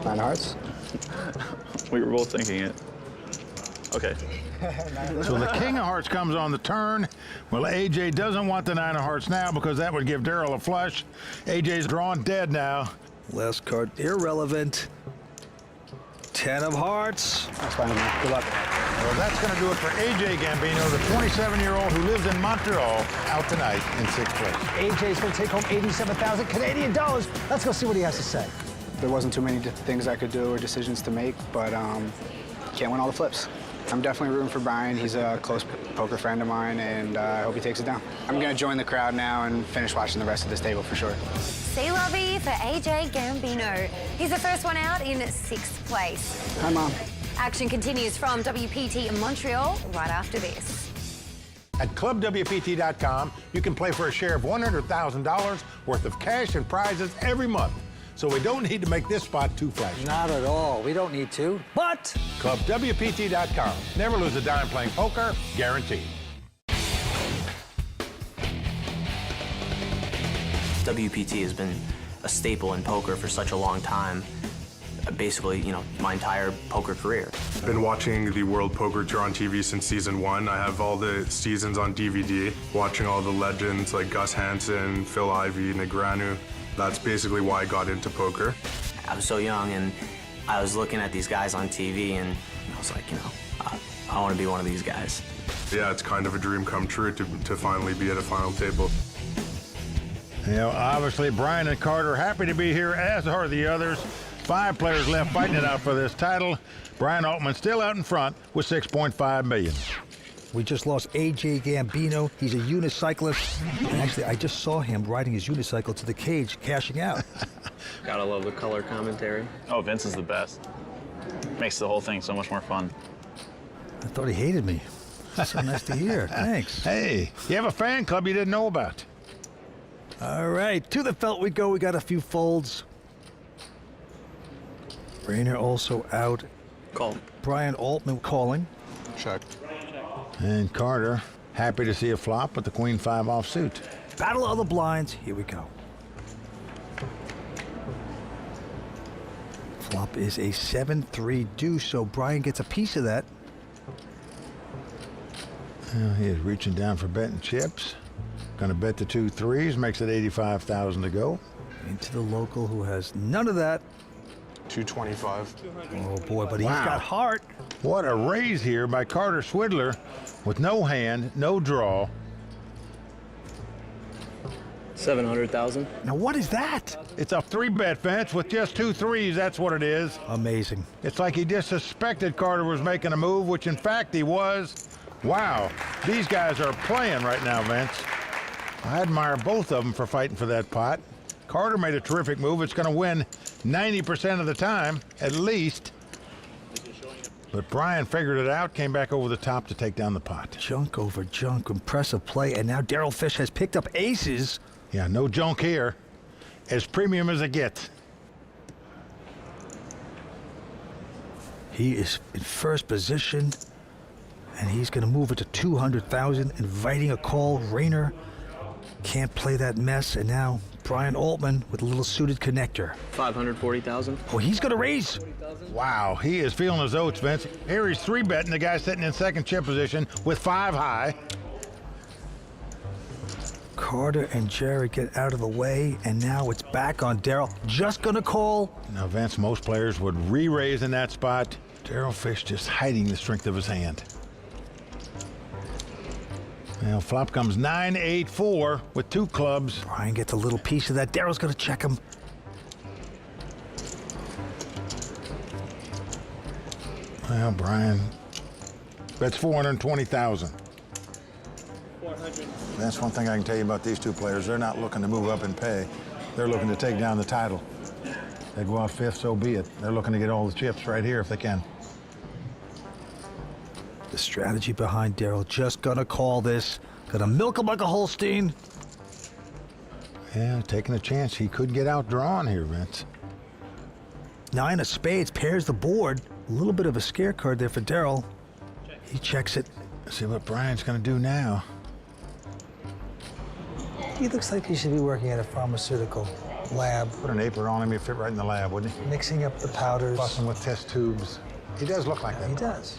9 hearts. We were both thinking it. Okay. So the king of hearts comes on the turn. Well, AJ doesn't want the 9 of hearts now because that would give Daryl a flush. AJ's drawn dead now. Last card, irrelevant. 10 of hearts. That's fine, man. Good luck. Well, that's going to do it for AJ Gambino, the 27-year-old who lives in Montreal, out tonight in 6th place. AJ's going to take home 87,000 Canadian dollars. Let's go see what he has to say. There wasn't too many things I could do or decisions to make, but can't win all the flips. I'm definitely rooting for Brian. He's a close poker friend of mine, and I hope he takes it down. I'm going to join the crowd now and finish watching the rest of this table for sure. C'est la vie for AJ Gambino. He's the first one out in 6th place. Hi, Mom. Action continues from WPT in Montreal right after this. At ClubWPT.com, you can play for a share of $100,000 worth of cash and prizes every month. So we don't need to make this spot too flashy. Not at all. We don't need to, but ClubWPT.com. Never lose a dime playing poker, guaranteed. WPT has been a staple in poker for such a long time. Basically, you know, my entire poker career. I've been watching the World Poker Tour on TV since season 1. I have all the seasons on DVD, watching all the legends like Gus Hansen, Phil Ivey, Negreanu. That's basically why I got into poker. I was so young and I was looking at these guys on TV and I was like, you know, I want to be one of these guys. Yeah, it's kind of a dream come true to finally be at a final table. You know, obviously Brian and Carter happy to be here, as are the others. 5 players left fighting it out for this title. Brian Altman still out in front with $6.5 million. We just lost AJ Gambino. He's a unicyclist. And actually, I just saw him riding his unicycle to the cage, cashing out. Gotta love the color commentary. Oh, Vince is the best. Makes the whole thing so much more fun. I thought he hated me. So nice to hear. Thanks. Hey, you have a fan club you didn't know about. All right, to the felt we go. We got a few folds. Rayner also out. Call. Brian Altman calling. Check. And Carter, happy to see a flop with the Queen 5 offsuit. Battle of the blinds. Here we go. Flop is a 7-3 deuce, so Brian gets a piece of that. Well, he is reaching down for betting chips. Gonna bet the 2 threes, makes it 85,000 to go. Into the local who has none of that. 225. Oh boy, but he's got heart. What a raise here by Carter Swidler with no hand, no draw. 700,000. Now what is that? It's a 3-bet, Vince, with just 2 threes, that's what it is. Amazing. It's like he just suspected Carter was making a move, which in fact he was. Wow, these guys are playing right now, Vince. I admire both of them for fighting for that pot. Carter made a terrific move. It's going to win 90% of the time, at least. But Brian figured it out, came back over the top to take down the pot. Junk over junk, impressive play, and now Daryl Fish has picked up aces. Yeah, no junk here. As premium as it gets. He is in first position, and he's going to move it to 200,000, inviting a call. Rayner can't play that mess, and now Brian Altman with a little suited connector. 540,000. Oh, he's going to raise. Wow, he is feeling his oats, Vince. Here he's 3-betting the guy sitting in second chip position with 5 high. Carter and Jared get out of the way, and now it's back on Daryl. Just gonna call. Now, Vince, most players would re-raise in that spot. Daryl Fish just hiding the strength of his hand. Now, flop comes 9-8-4 with 2 clubs. Brian gets a little piece of that. Daryl's gonna check him. Well, Brian bets 420,000. 400. That's one thing I can tell you about these 2 players. They're not looking to move up and pay. They're looking to take down the title. They go out 5th, so be it. They're looking to get all the chips right here if they can. The strategy behind Daryl, just gonna call this. Gonna milk him like a Holstein. Yeah, taking a chance. He could get outdrawn here, Vince. 9 of spades pairs the board. A little bit of a scare card there for Daryl. He checks it. Let's see what Brian's gonna do now. He looks like he should be working at a pharmaceutical lab. Put an apron on him, he'd fit right in the lab, wouldn't he? Mixing up the powders. Fussing with test tubes. He does look like that. He does.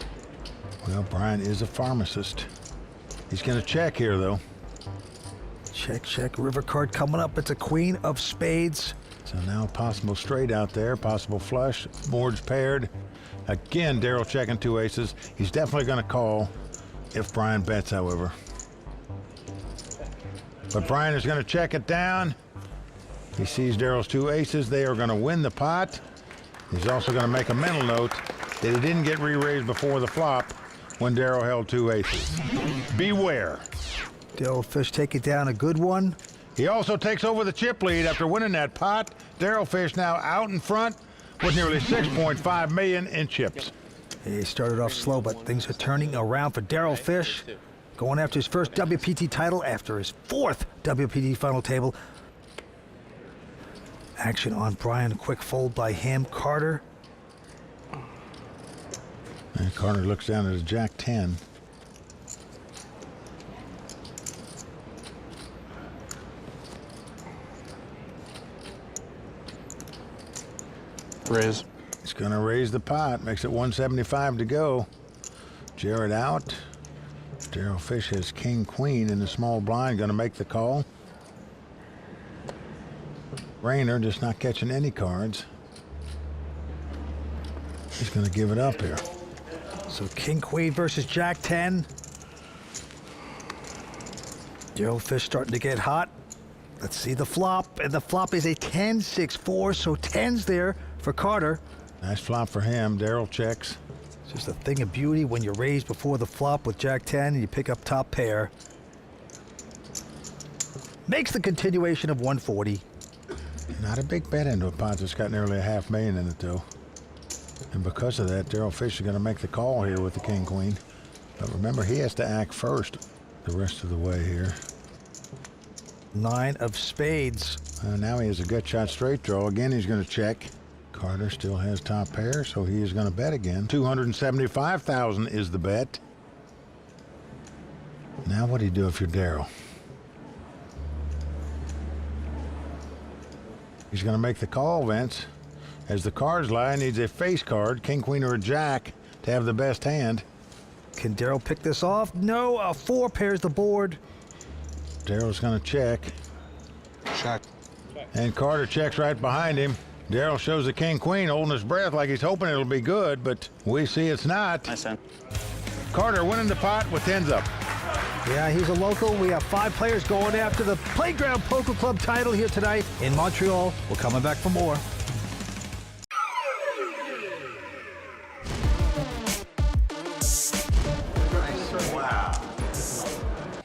Well, Brian is a pharmacist. He's gonna check here, though. Check, check. River card coming up. It's a queen of spades. So now possible straight out there, possible flush. Board's paired. Again, Daryl checking 2 aces. He's definitely gonna call if Brian bets, however. But Brian is gonna check it down. He sees Daryl's 2 aces. They are gonna win the pot. He's also gonna make a mental note that he didn't get re-raised before the flop when Daryl held 2 aces. Beware. Daryl Fish take it down, a good one. He also takes over the chip lead after winning that pot. Daryl Fish now out in front with nearly 6.5 million in chips. He started off slow, but things are turning around for Daryl Fish. Going after his first WPT title after his 4th WPT final table. Action on Brian, a quick fold by him. Carter. And Carter looks down at his Jack-10. Raise. He's going to raise the pot. Makes it 175 to go. Jared out. Daryl Fish has king-queen in the small blind. Going to make the call. Rayner just not catching any cards. He's going to give it up here. So king-queen versus Jack-10. Daryl Fish starting to get hot. Let's see the flop, and the flop is a 10-6-4, so 10's there for Carter. Nice flop for him. Daryl checks. It's just a thing of beauty when you're raised before the flop with Jack-10 and you pick up top pair. Makes the continuation of 140. Not a big bet into a pot that's got nearly $500,000 in it, though. And because of that, Daryl Fish is going to make the call here with the king-queen. But remember, he has to act first the rest of the way here. 9 of spades. Now he has a gut shot straight draw. Again, he's going to check. Carter still has top pair, so he is going to bet again. 275,000 is the bet. Now what do you do if you're Daryl? He's going to make the call, Vince. As the cards lie, he needs a face card, king, queen, or a jack to have the best hand. Can Daryl pick this off? No, a 4 pairs the board. Daryl's going to check. Check. And Carter checks right behind him. Daryl shows the king-queen, holding his breath like he's hoping it'll be good, but we see it's not. Nice hand. Carter winning the pot with 10s up. Yeah, he's a local. We have 5 players going after the Playground Poker Club title here tonight in Montreal. We're coming back for more.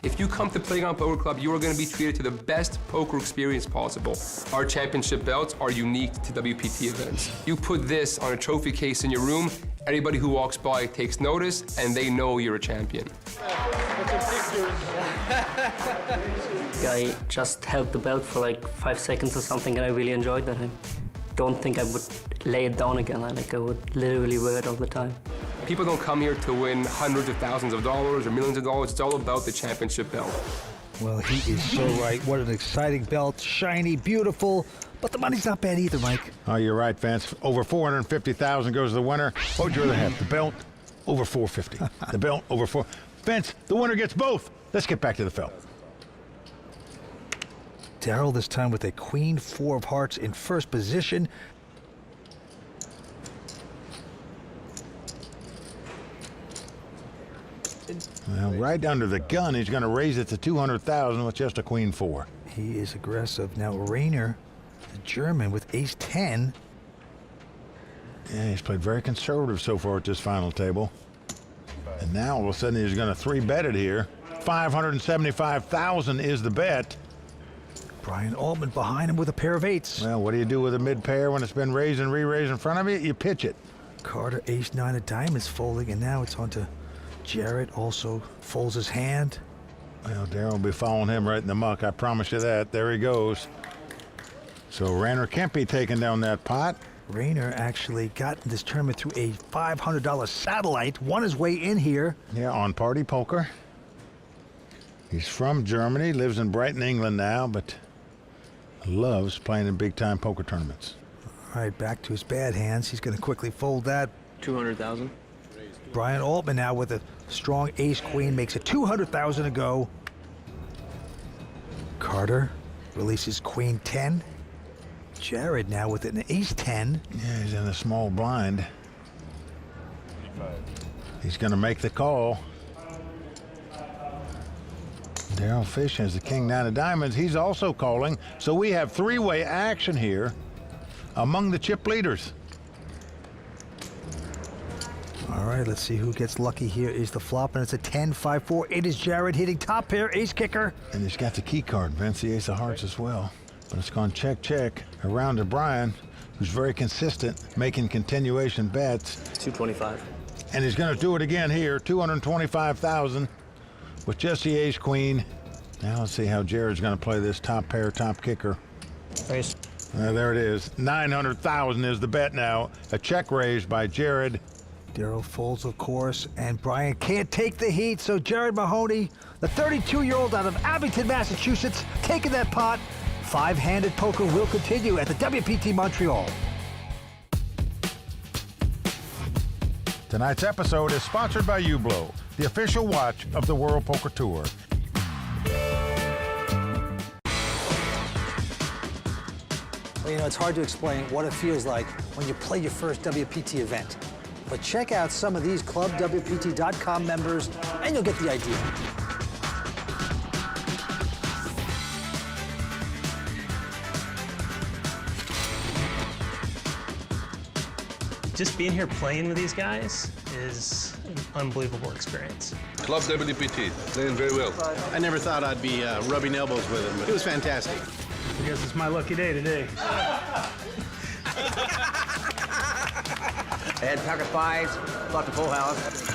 If you come to Playground Poker Club, you are going to be treated to the best poker experience possible. Our championship belts are unique to WPT events. You put this on a trophy case in your room, everybody who walks by takes notice, and they know you're a champion. I just held the belt for like 5 seconds or something, and I really enjoyed that. I don't think I would lay it down again. I would literally wear it all the time. People don't come here to win hundreds of thousands of dollars or millions of dollars. It's all about the championship belt. Well, he is so right. What an exciting belt. Shiny, beautiful. But the money's not bad either, Mike. Oh, you're right, Vince. Over 450,000 goes to the winner. What would you rather have? The belt over 450. The belt over 4. Vince, the winner gets both. Let's get back to the felt. Darryl this time with a queen 4 of hearts in first position. Well, right under the gun, he's going to raise it to 200,000 with just a queen 4. He is aggressive. Now Rainer, the German, with ace 10. Yeah, he's played very conservative so far at this final table. And now all of a sudden he's going to 3-bet it here. 575,000 is the bet. Brian Altman behind him with a pair of 8s. Well, what do you do with a mid-pair when it's been raised and re-raised in front of you? You pitch it. Carter, ace 9 of diamonds folding, and now it's on to Jared, also folds his hand. Well, Darryl will be following him right in the muck, I promise you that. There he goes. So Rainer can't be taking down that pot. Rainer actually got this tournament through a $500 satellite, won his way in here. Yeah, on Party Poker. He's from Germany, lives in Brighton, England now, but loves playing in big-time poker tournaments. All right, back to his bad hands. He's going to quickly fold that. 200,000. Brian Altman now with a strong ace-queen makes it 200,000 to go. Carter releases queen 10. Jared now with an ace 10. Yeah, he's in a small blind. He's going to make the call. Darryl Fish has the king 9 of diamonds. He's also calling. So we have 3-way action here among the chip leaders. All right, let's see who gets lucky here. Is the flop, and it's a 10-5-4. It is Jared hitting top pair, ace kicker. And he's got the key card, Vince, the ace of hearts as well. But it's gone check, check. Around to Brian, who's very consistent, making continuation bets. 225. And he's going to do it again here, 225,000 with just the ace queen. Now let's see how Jared's going to play this top pair, top kicker. Raise. There it is. 900,000 is the bet now. A check raised by Jared. Darryl folds, of course, and Brian can't take the heat, so Jared Mahoney, the 32-year-old out of Abington, Massachusetts, taking that pot. 5-handed poker will continue at the WPT Montreal. Tonight's episode is sponsored by Ublo, the official watch of the World Poker Tour. Well, you know, it's hard to explain what it feels like when you play your first WPT event. But check out some of these ClubWPT.com members, and you'll get the idea. Just being here playing with these guys is an unbelievable experience. Club WPT, playing very well. I never thought I'd be rubbing elbows with him, but it was fantastic. I guess it's my lucky day today. I had pocket fives, flopped a full house.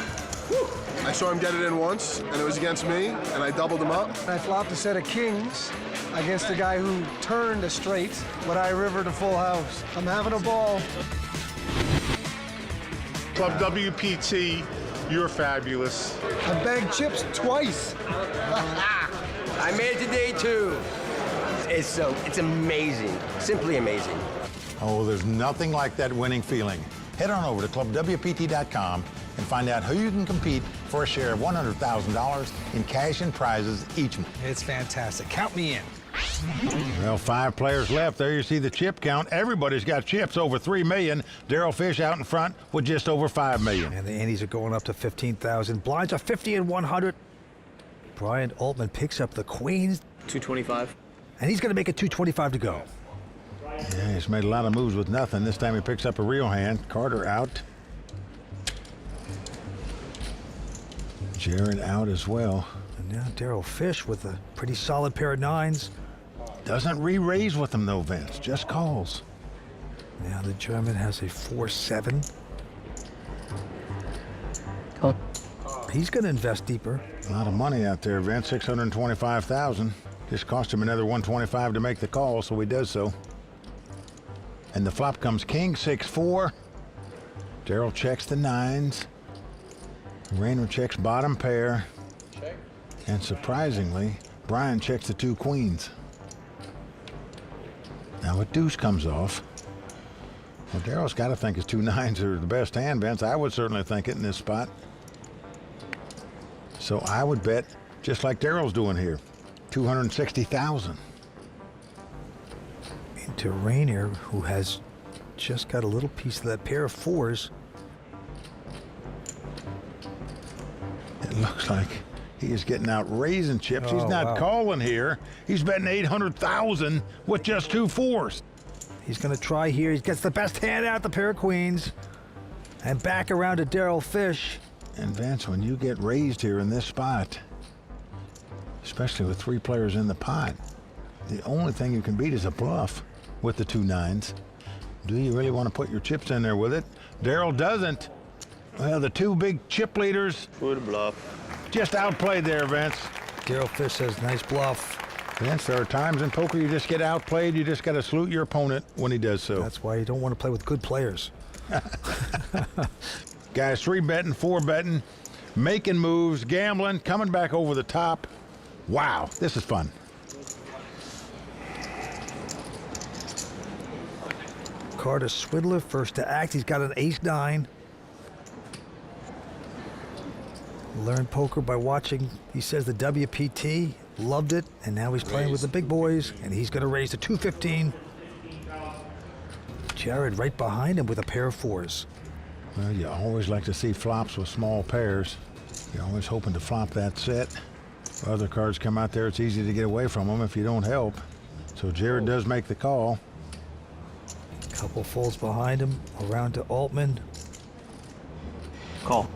Whew. I saw him get it in once, and it was against me, and I doubled him up. I flopped a set of kings against a guy who turned a straight, but I rivered a full house. I'm having a ball. Club WPT, you're fabulous. I bagged chips twice. I made it to day 2. It's amazing, simply amazing. Oh, there's nothing like that winning feeling. Head on over to ClubWPT.com and find out who you can compete for a share of $100,000 in cash and prizes each month. It's fantastic. Count me in. Well, 5 players left. There you see the chip count. Everybody's got chips over 3 million. Darryl Fish out in front with just over 5 million. And the antes are going up to 15,000. Blinds are 50 and 100. Brian Altman picks up the queens. 225. And he's going to make it 225 to go. Yeah, he's made a lot of moves with nothing. This time he picks up a real hand. Carter out. Jared out as well. And now Darryl Fish with a pretty solid pair of 9s. Doesn't re-raise with them though, Vince. Just calls. Now the German has a 4-7. He's going to invest deeper. A lot of money out there, Vince. 625,000. Just cost him another 125 to make the call, so he does so. And the flop comes king 6-4. Darryl checks the 9s. Rainer checks bottom pair. Check. And surprisingly, Brian checks the 2 queens. Now a deuce comes off. Well, Darryl's got to think his 2 9s are the best hand, Vince. I would certainly think it in this spot. So I would bet, just like Darryl's doing here, 260,000. to Rainier, who has just got a little piece of that pair of fours. It looks like he is getting out raising chips. He's not calling here. He's betting 800,000 with just 2 fours. He's going to try here. He gets the best hand out, the pair of queens. And back around to Daryl Fish. And Vince, when you get raised here in this spot, especially with 3 players in the pot, the only thing you can beat is a bluff with the 2 9s. Do you really want to put your chips in there with it? Daryl doesn't. Well, the 2 big chip leaders. Good bluff. Just outplayed there, Vince. Daryl Fish says, nice bluff. Vince, there are times in poker you just get outplayed. You just got to salute your opponent when he does so. That's why you don't want to play with good players. Guys, 3 betting, 4 betting, making moves, gambling, coming back over the top. Wow, this is fun. Carter Swindler first to act. He's got an ace-9. Learned poker by watching, he says, the WPT. Loved it, and now he's playing with the big boys, and he's going to raise to 215. Jared right behind him with a pair of fours. Well, you always like to see flops with small pairs. You're always hoping to flop that set. If other cards come out there, it's easy to get away from them if you don't help. So Jared does make the call. Couple folds behind him, around to Altman. Call.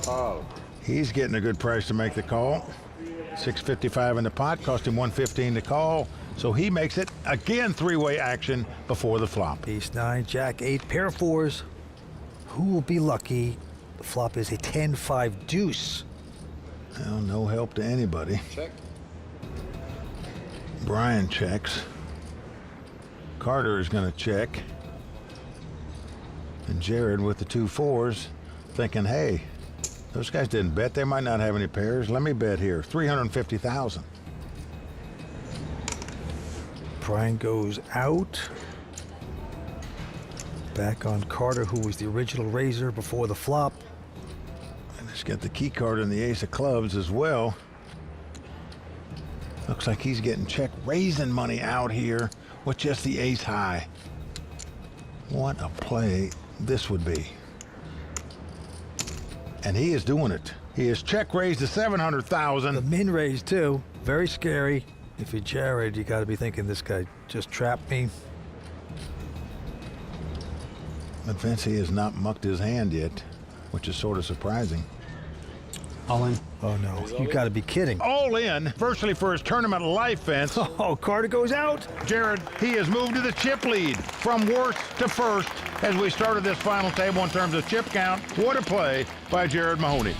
Oh. He's getting a good price to make the call. $6.55 in the pot, cost him $1.15 to call. So he makes it, again, 3-way action before the flop. Ace-9, Jack-8, pair of fours. Who will be lucky? The flop is a 10-5 deuce. Well, no help to anybody. Check. Brian checks. Carter is going to check. And Jared with the 2 fours, thinking, hey, those guys didn't bet. They might not have any pairs. Let me bet here. 350,000. Brian goes out. Back on Carter, who was the original raiser before the flop. And he's got the key card and the ace of clubs as well. Looks like he's getting check raising money out here with just the ace high. What a play this would be. And he is doing it. He is check raised to 700,000. The min raise too. Very scary. If you're Jared, you got to be thinking this guy just trapped me. But Vince, he has not mucked his hand yet, which is sort of surprising. All in. Oh no, you got to be kidding. All in, virtually for his tournament life, Vince. Oh, Carter goes out. Jared, he has moved to the chip lead from worst to first as we started this final table in terms of chip count. What a play by Jared Mahoney.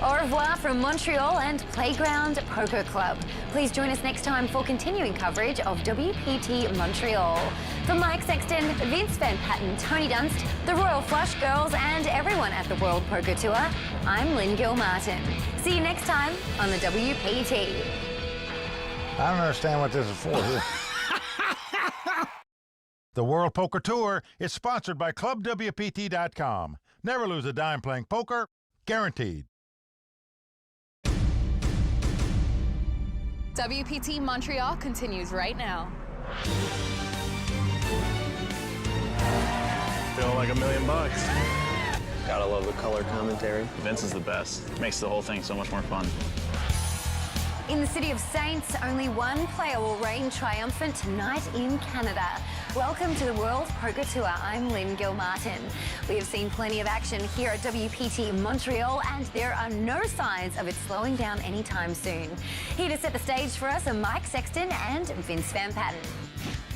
Au revoir from Montreal and Playground Poker Club. Please join us next time for continuing coverage of WPT Montreal. For Mike Sexton, Vince Van Patten, Tony Dunst, the Royal Flush Girls, and everyone at the World Poker Tour, I'm Lynn Gilmartin. See you next time on the WPT. I don't understand what this is for. The World Poker Tour is sponsored by ClubWPT.com. Never lose a dime playing poker, guaranteed. WPT Montreal continues right now. Feel like $1 million. Gotta love the color commentary. Vince is the best. Makes the whole thing so much more fun. In the city of Saints, only one player will reign triumphant tonight in Canada. Welcome to the World Poker Tour. I'm Lynn Gilmartin. We have seen plenty of action here at WPT Montreal, and there are no signs of it slowing down anytime soon. Here to set the stage for us are Mike Sexton and Vince Van Patten.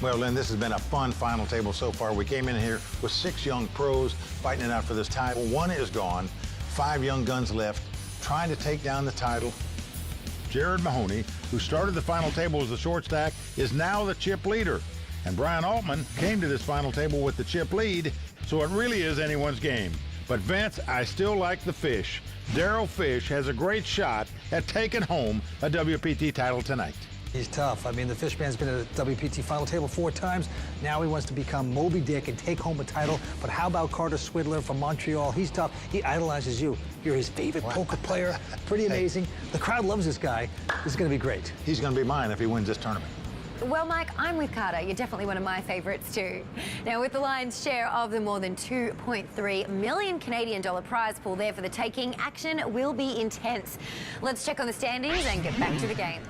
Well, Lynn, this has been a fun final table so far. We came in here with 6 young pros fighting it out for this title. 1 is gone, 5 young guns left, trying to take down the title. Jared Mahoney, who started the final table as the short stack, is now the chip leader. And Brian Altman came to this final table with the chip lead, so it really is anyone's game. But Vince, I still like the fish. Daryl Fish has a great shot at taking home a WPT title tonight. He's tough. I mean, the Fishman's been at a WPT final table 4 times. Now he wants to become Moby Dick and take home a title. But how about Carter Swindler from Montreal? He's tough. He idolizes you. You're his favorite poker player. Pretty amazing. The crowd loves this guy. This is going to be great. He's going to be mine if he wins this tournament. Well, Mike, I'm with Carter. You're definitely one of my favourites too. Now, with the Lions' share of the more than $2.3 million Canadian dollar prize pool there for the taking, action will be intense. Let's check on the standings and get back to the game.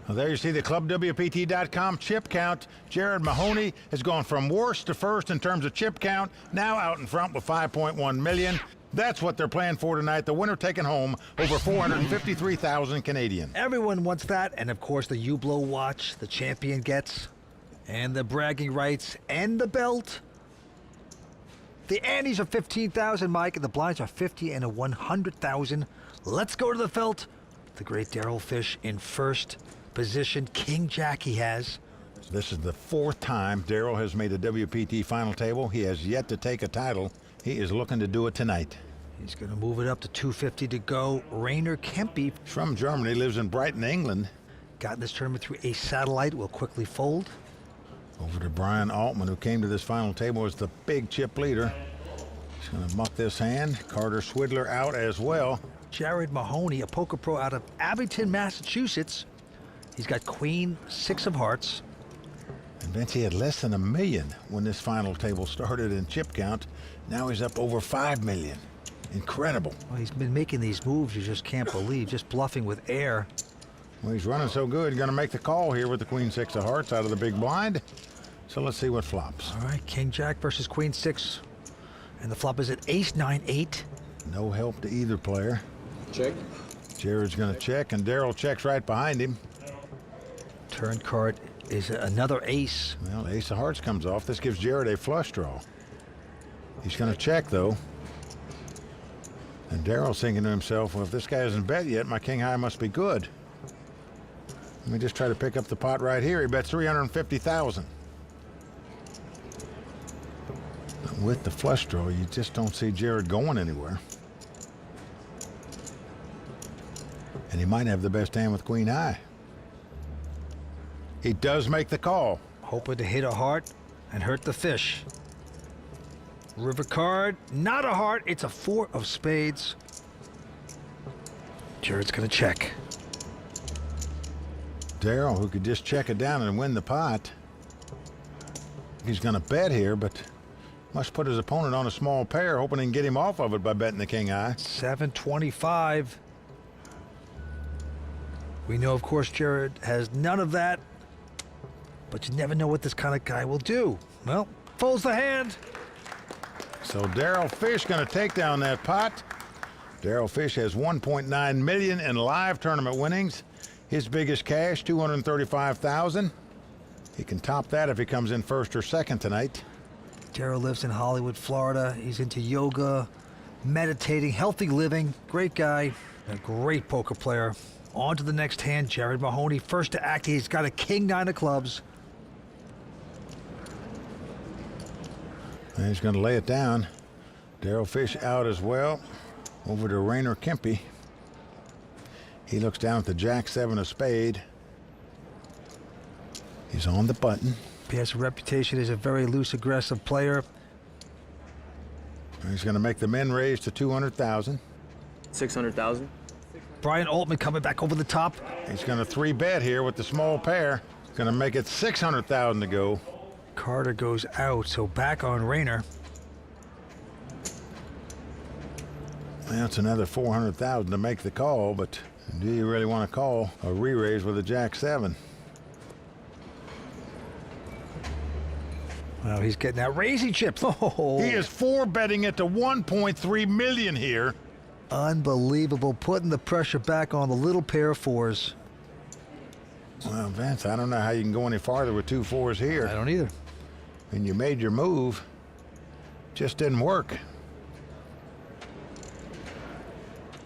Well, there you see the ClubWPT.com chip count. Jared Mahoney has gone from worst to first in terms of chip count, now out in front with 5.1 million. That's what they're playing for tonight. The winner taking home over 453,000 Canadian. Everyone wants that, and of course the Hublot watch the champion gets, and the bragging rights, and the belt. The antes are 15,000, Mike, and the blinds are 50 and a 100,000. Let's go to the felt. The great Daryl Fish in first position. King Jack he has. This is the fourth time Daryl has made a WPT final table. He has yet to take a title. He is looking to do it tonight. He's going to move it up to 250 to go. Rainer Kempe from Germany, lives in Brighton, England. Got in this tournament through a satellite, will quickly fold. Over to Brian Altman, who came to this final table as the big chip leader. He's going to muck this hand. Carter Swidler out as well. Jared Mahoney, a poker pro out of Abington, Massachusetts. He's got queen, 6 of hearts. And Vince, he had less than $1 million when this final table started in chip count. Now he's up over 5 million. Incredible. Well, he's been making these moves you just can't believe, just bluffing with air. Well, he's running so good, he's going to make the call here with the queen 6 of hearts out of the big blind. So let's see what flops. All right, King Jack versus queen 6. And the flop is at ace 9 8. No help to either player. Check. Jared's going to check, and Daryl checks right behind him. Turn card is another ace. Well, ace of hearts comes off. This gives Jared a flush draw. He's going to check, though. And Daryl's thinking to himself, well, if this guy hasn't bet yet, my king high must be good. Let me just try to pick up the pot right here. He bets 350,000. With the flush draw, you just don't see Jared going anywhere. And he might have the best hand with queen high. He does make the call. Hoping to hit a heart and hurt the fish. River card, not a heart, it's a 4 of spades. Jared's gonna check. Daryl, who could just check it down and win the pot. He's gonna bet here, but must put his opponent on a small pair, hoping he can get him off of it by betting the king high. 725. We know, of course, Jared has none of that, but you never know what this kind of guy will do. Well, folds the hand. So Daryl Fish going to take down that pot. Daryl Fish has 1.9 million in live tournament winnings. His biggest cash, 235,000. He can top that if he comes in first or second tonight. Daryl lives in Hollywood, Florida. He's into yoga, meditating, healthy living. Great guy, a great poker player. On to the next hand, Jared Mahoney. First to act, he's got a king 9 of clubs. And he's going to lay it down. Daryl Fish out as well. Over to Rainer Kempe. He looks down at the jack 7 of spade. He's on the button. He has a reputation as a very loose, aggressive player. And he's going to make the min raise to 200,000. 600,000. Brian Altman coming back over the top. He's going to 3-bet here with the small pair. He's going to make it 600,000 to go. Carter goes out, so back on Rainer. That's another 400,000 to make the call, but do you really want to call a re-raise with a jack 7? Well, he's getting that raising chips. Oh. He is 4-betting it to 1.3 million here. Unbelievable, putting the pressure back on the little pair of 4s. Well, Vince, I don't know how you can go any farther with 2 4s here. I don't either. And you made your move. Just didn't work.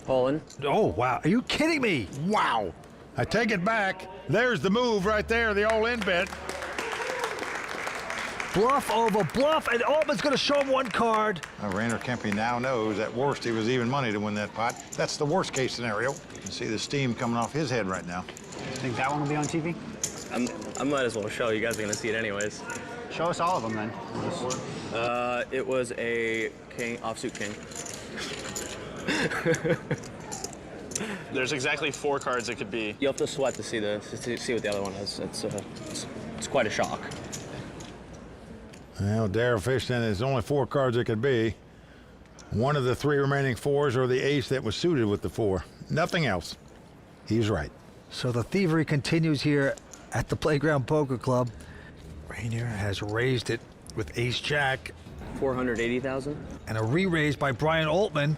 All in. Oh, wow. Are you kidding me? Wow. I take it back. There's the move right there, the all-in bet. Bluff over bluff, and Altman's going to show him 1 card. Rainer Kempe now knows at worst he was even money to win that pot. That's the worst case scenario. You can see the steam coming off his head right now. Think that one will be on TV? I might as well show. You guys are going to see it anyways. Show us all of them then. It was a king, offsuit king. There's exactly 4 cards it could be. You have to sweat to see what the other one is. it's quite a shock. Well, Darryl fished in. There's only 4 cards it could be. One of the 3 remaining 4s or the ace that was suited with the 4. Nothing else. He's right. So the thievery continues here at the Playground Poker Club. Rainier has raised it with ace-jack. 480,000. And a re-raise by Brian Altman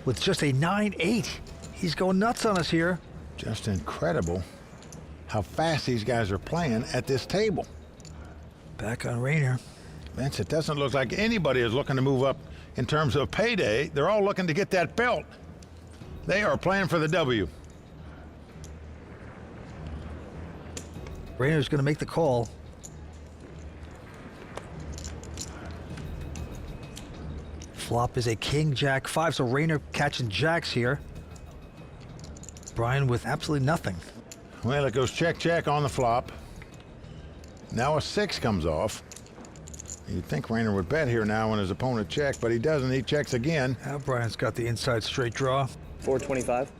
with just a 9-8. He's going nuts on us here. Just incredible how fast these guys are playing at this table. Back on Rainier. Vince, it doesn't look like anybody is looking to move up in terms of payday. They're all looking to get that belt. They are playing for the W. Rainier's going to make the call. Flop is a king-jack 5, so Rainier catching jacks here. Brian with absolutely nothing. Well, it goes check-check on the flop. Now a 6 comes off. You'd think Rainier would bet here now when his opponent checks, but he doesn't. He checks again. Now Brian's got the inside straight draw. 425.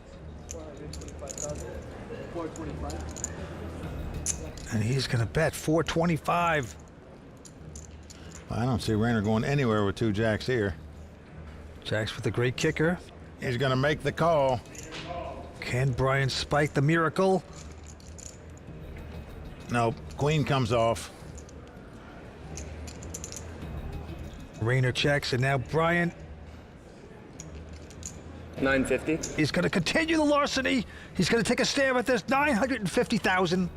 And he's going to bet 425. I don't see Rainier going anywhere with 2 jacks here. Jacks with a great kicker. He's going to make the call. Can Brian spike the miracle? Nope. Queen comes off. Rainier checks, and now Brian. 950. He's going to continue the larceny. He's going to take a stab at this. 950,000.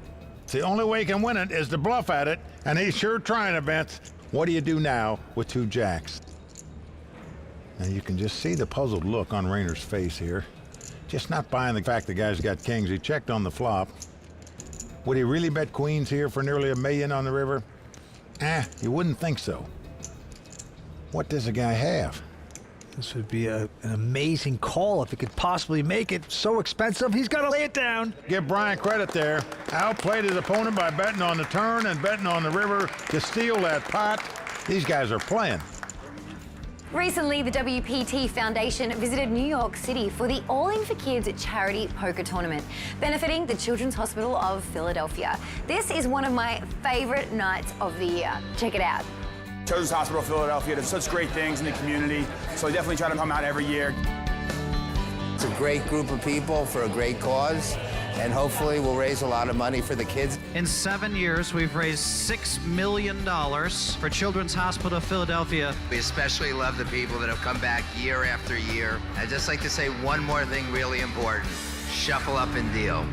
The only way he can win it is to bluff at it, and he's sure trying it, Vince. What do you do now with 2 jacks? Now you can just see the puzzled look on Rainier's face here. Just not buying the fact the guy's got kings. He checked on the flop. Would he really bet queens here for nearly $1 million on the river? You wouldn't think so. What does the guy have? This would be an amazing call if he could possibly make it. So expensive, he's got to lay it down. Give Brian credit there. Outplayed his opponent by betting on the turn and betting on the river to steal that pot. These guys are playing. Recently, the WPT Foundation visited New York City for the All In for Kids charity poker tournament, benefiting the Children's Hospital of Philadelphia. This is one of my favorite nights of the year. Check it out. Children's Hospital of Philadelphia does such great things in the community, so I definitely try to come out every year. It's a great group of people for a great cause, and hopefully we'll raise a lot of money for the kids. In 7 years, we've raised $6 million for Children's Hospital of Philadelphia. We especially love the people that have come back year after year. I'd just like to say one more thing really important. Shuffle up and deal.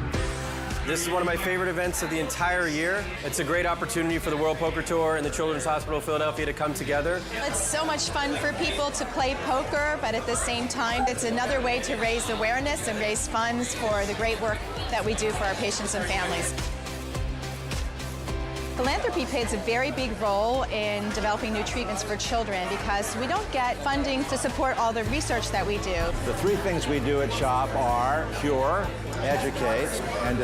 This is one of my favorite events of the entire year. It's a great opportunity for the World Poker Tour and the Children's Hospital of Philadelphia to come together. It's so much fun for people to play poker, but at the same time, it's another way to raise awareness and raise funds for the great work that we do for our patients and families. Philanthropy plays a very big role in developing new treatments for children because we don't get funding to support all the research that we do. The 3 things we do at SHOP are cure, educate, and